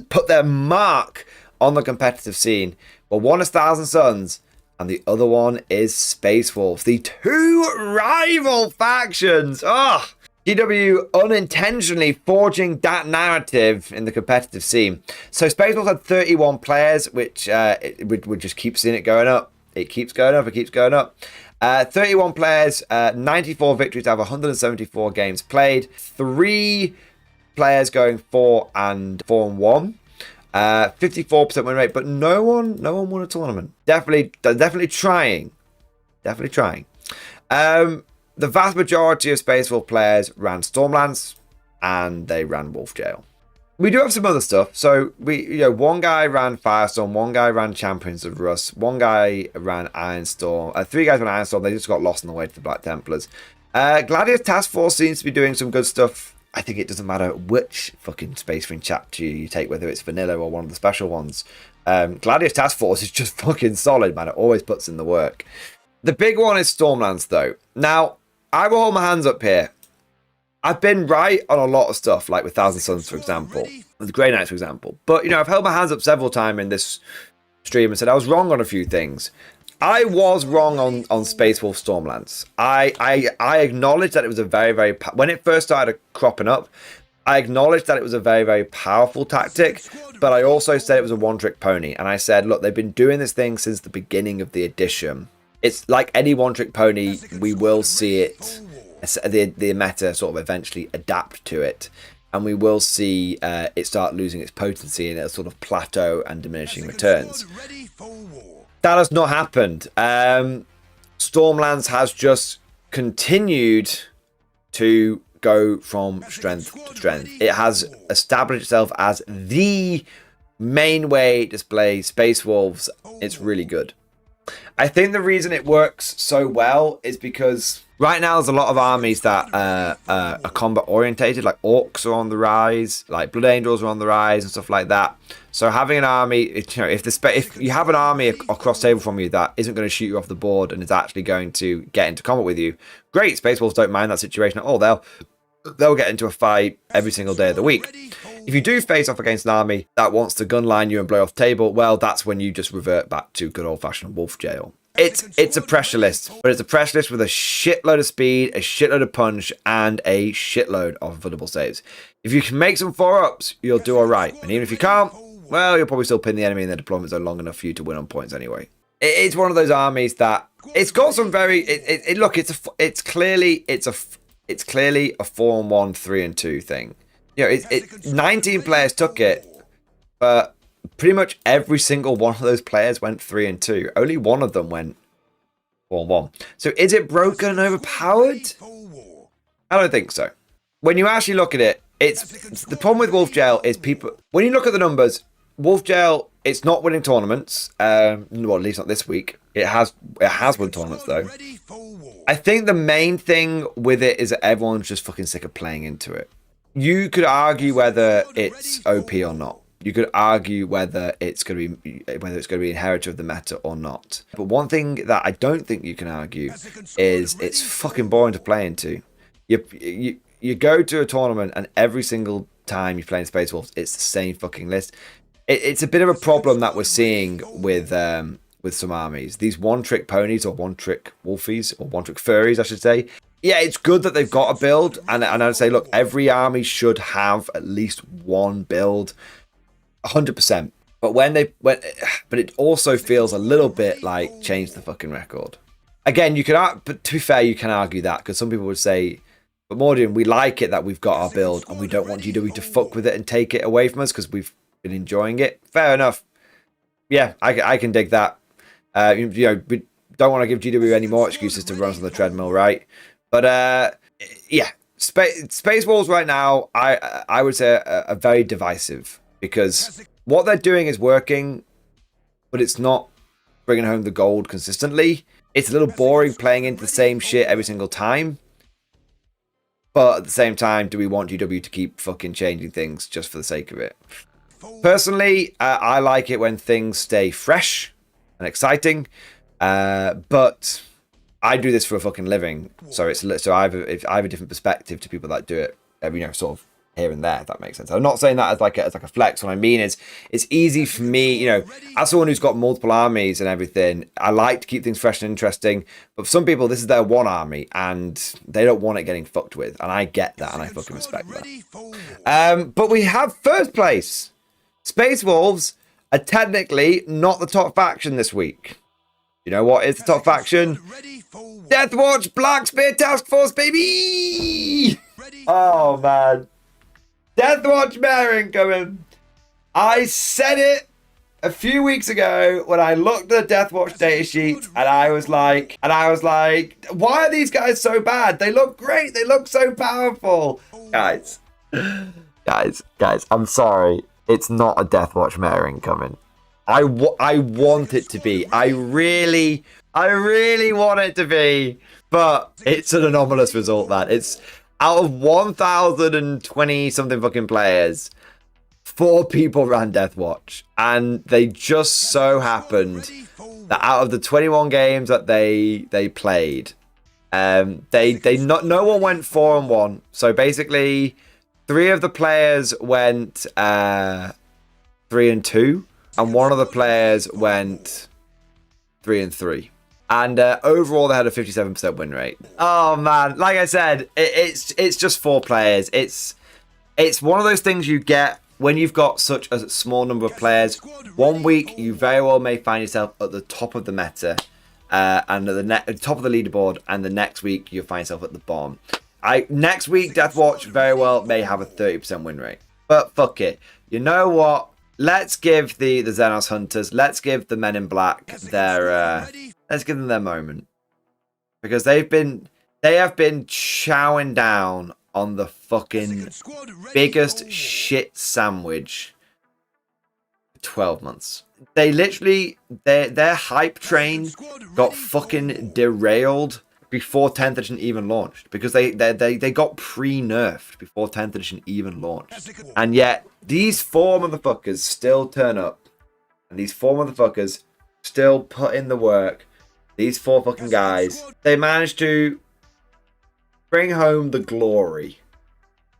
put their mark on the competitive scene. Well, one is Thousand Suns, and the other one is Space Wolves. The two rival factions. GW unintentionally forging that narrative in the competitive scene. So Space Wolves had 31 players, which would just keep seeing it going up. It keeps going up. It keeps going up. 31 players, 94 victories out of 174 games played. 3 players going 4-1. 54% win rate, but no one won a tournament. Definitely trying. The vast majority of Space Wolf players ran Stormlands and they ran Wolf Jail. We do have some other stuff. So one guy ran Firestorm, one guy ran Champions of Rust, one guy ran Ironstorm, 3 guys ran Ironstorm. They just got lost on the way to the Black Templars. Gladius Task Force seems to be doing some good stuff. I think it doesn't matter which fucking Space Marine chapter you take, whether it's vanilla or one of the special ones. Gladius Task Force is just fucking solid, man. It always puts in the work. The big one is Stormlands, though. Now, I will hold my hands up here. I've been right on a lot of stuff, like with Thousand Suns, for example, with Grey Knights, for example. But, I've held my hands up several times in this stream and said I was wrong on a few things. I was wrong on Space Wolf Stormlands. I acknowledge that it was a very, very... When it first started cropping up, I acknowledged that it was a very, very powerful tactic, but I also said it was a one-trick pony. And I said, look, they've been doing this thing since the beginning of the edition. It's like any one-trick pony, we will see it, the meta sort of eventually adapt to it. And we will see it start losing its potency and it'll sort of plateau and diminishing returns. That has not happened. Stormlands has just continued to go from strength to strength. It has established itself as the main way to display Space Wolves. It's really good. I think the reason it works so well is because right now there's a lot of armies that are combat orientated, like Orcs are on the rise, like Blood Angels are on the rise and stuff like that. So having an army, if you have an army across table from you that isn't going to shoot you off the board and is actually going to get into combat with you, great. Space Wolves don't mind that situation at all. They'll get into a fight every single day of the week. If you do face off against an army that wants to gunline you and blow off the table, well, that's when you just revert back to good old-fashioned Wolf Jail. It's a pressure list, but it's a pressure list with a shitload of speed, a shitload of punch, and a shitload of avoidable saves. If you can make some 4-ups, you'll do all right. And even if you can't, well, you'll probably still pin the enemy in their deployment zone long enough for you to win on points anyway. It's one of those armies that it's got some very. It's clearly a 4-1, 3-2 thing. 19 players took it, but pretty much every single one of those players went 3-2. Only one of them went 4-1. So is it broken and overpowered? I don't think so. When you actually look at it, it's the problem with Wolf Jail is people. When you look at the numbers, Wolf Jail, it's not winning tournaments. Well, at least not this week. It has won tournaments though. I think the main thing with it is that everyone's just fucking sick of playing into it. You could argue whether it's OP or not. You could argue whether it's going to be inheritor of the meta or not. But one thing that I don't think you can argue is it's fucking boring to play into. You go to a tournament and every single time you play in Space Wolves, it's the same fucking list. It's a bit of a problem that we're seeing with some armies. These one-trick ponies or one-trick wolfies or one-trick furries, I should say. Yeah, it's good that they've got a build, and I'd say, look, every army should have at least one build, 100%. But it also feels a little bit like change the fucking record. Again, but to be fair, you can argue that because some people would say, but Mordian, we like it that we've got our build, and we don't want GW to fuck with it and take it away from us because we've been enjoying it. Fair enough. Yeah, I can dig that. We don't want to give GW any more excuses to run us on the treadmill, right? But yeah, Space Wolves right now, I would say are very divisive because what they're doing is working, but it's not bringing home the gold consistently. It's a little boring playing into the same shit every single time. But at the same time, do we want GW to keep fucking changing things just for the sake of it? Personally, I like it when things stay fresh and exciting, but I do this for a fucking living, so I have a different perspective to people that do it, sort of here and there, if that makes sense. I'm not saying that as like a flex. What I mean is, it's easy for me, as someone who's got multiple armies and everything, I like to keep things fresh and interesting. But for some people, this is their one army, and they don't want it getting fucked with, and I get that, and I fucking respect that. But we have first place. Space Wolves are technically not the top faction this week. You know what is the top faction? Deathwatch Black Spear Task Force, baby! Oh, man. Deathwatch Mare incoming. I said it a few weeks ago when I looked at the Deathwatch datasheet and I was like, why are these guys so bad? They look great. They look so powerful. Guys, I'm sorry. It's not a Deathwatch Mare incoming. I want it to be. I really want it to be. But it's an anomalous result, man. It's out of 1,020 something fucking players, 4 people ran Deathwatch, and they just so happened that out of the 21 games that they played, no one went 4-1. So basically, 3 of the players went 3-2, and 1 of the players went 3-3. And overall, they had a 57% win rate. Oh man, like I said, it's just 4 players. It's one of those things you get when you've got such a small number of players. One week, you very well may find yourself at the top of the meta and at the top of the leaderboard, and the next week, you'll find yourself at the bottom. Next week, Deathwatch very well may have a 30% win rate. But fuck it. You know what? Let's give the Xenos Hunters, let's give the Men in Black let's give them their moment. Because they have been chowing down on the fucking biggest shit sandwich for 12 months. They literally, their hype train got fucking derailed before 10th edition even launched, because they got pre-nerfed before 10th edition even launched. And yet, these 4 motherfuckers still turn up, and these 4 motherfuckers still put in the work. These 4 fucking guys, they managed to bring home the glory.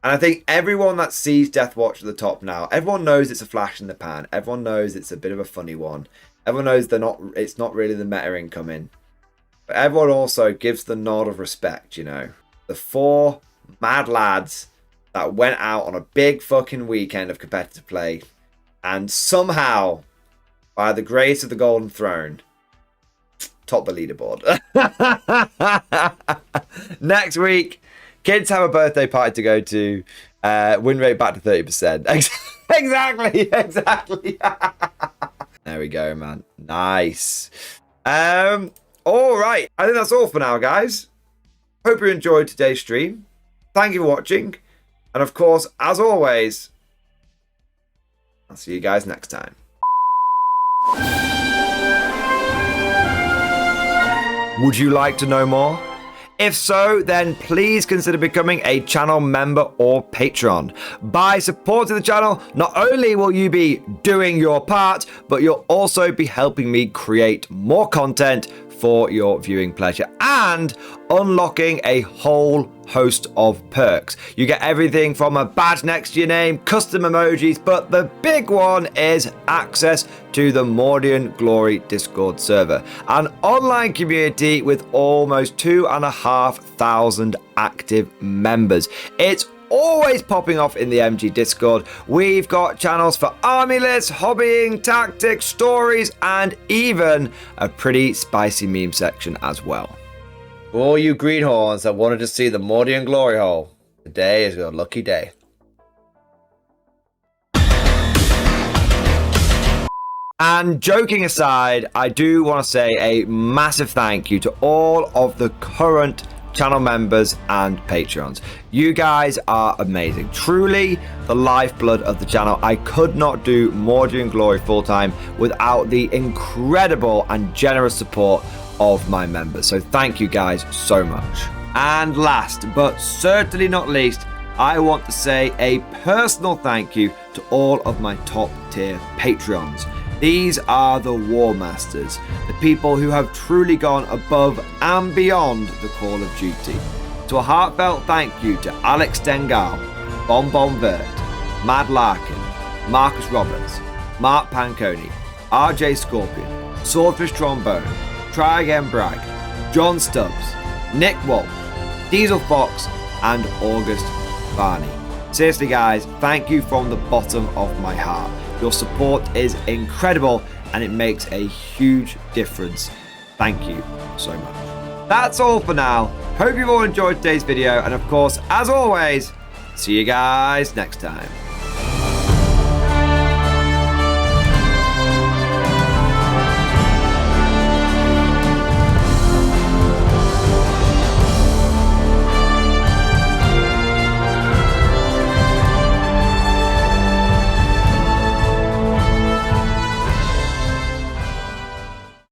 And I think everyone that sees Deathwatch at the top now, everyone knows it's a flash in the pan. Everyone knows it's a bit of a funny one. Everyone knows it's not really the meta incoming. But everyone also gives the nod of respect, you know. The 4 mad lads that went out on a big fucking weekend of competitive play, and somehow, by the grace of the Golden Throne, top the leaderboard. Next week, kids have a birthday party to go to. Win rate back to 30%. Exactly. There we go, man. Nice. All right. I think that's all for now, guys. Hope you enjoyed today's stream. Thank you for watching. And of course, as always, I'll see you guys next time. Would you like to know more? If so, then please consider becoming a channel member or patron. By supporting the channel, not only will you be doing your part, but you'll also be helping me create more content for your viewing pleasure and unlocking a whole host of perks. You get everything from a badge next to your name, custom emojis, but the big one is access to the Mordian Glory Discord server, an online community with almost 2,500 active members. It's always popping off in the MG Discord. We've got channels for army lists, hobbying, tactics, stories, and even a pretty spicy meme section as well. For all you greenhorns that wanted to see the Mordian Glory Hole, today is your lucky day. And joking aside, I do want to say a massive thank you to all of the current channel members and patrons. You guys are amazing. Truly the lifeblood of the channel. I could not do Mordian Glory full-time without the incredible and generous support of my members. So thank you guys so much. And last but certainly not least, I want to say a personal thank you to all of my top tier Patreons. These are the War Masters, the people who have truly gone above and beyond the call of duty. So a heartfelt thank you to Alex Dengal, Bon Vert, Mad Larkin, Marcus Roberts, Mark Panconi, RJ Scorpion, Swordfish Trombone, Try Again Bragg, John Stubbs, Nick Wolf, Diesel Fox, and August Barney. Seriously guys, thank you from the bottom of my heart. Your support is incredible and it makes a huge difference. Thank you so much. That's all for now. Hope you've all enjoyed today's video, and of course, as always, see you guys next time.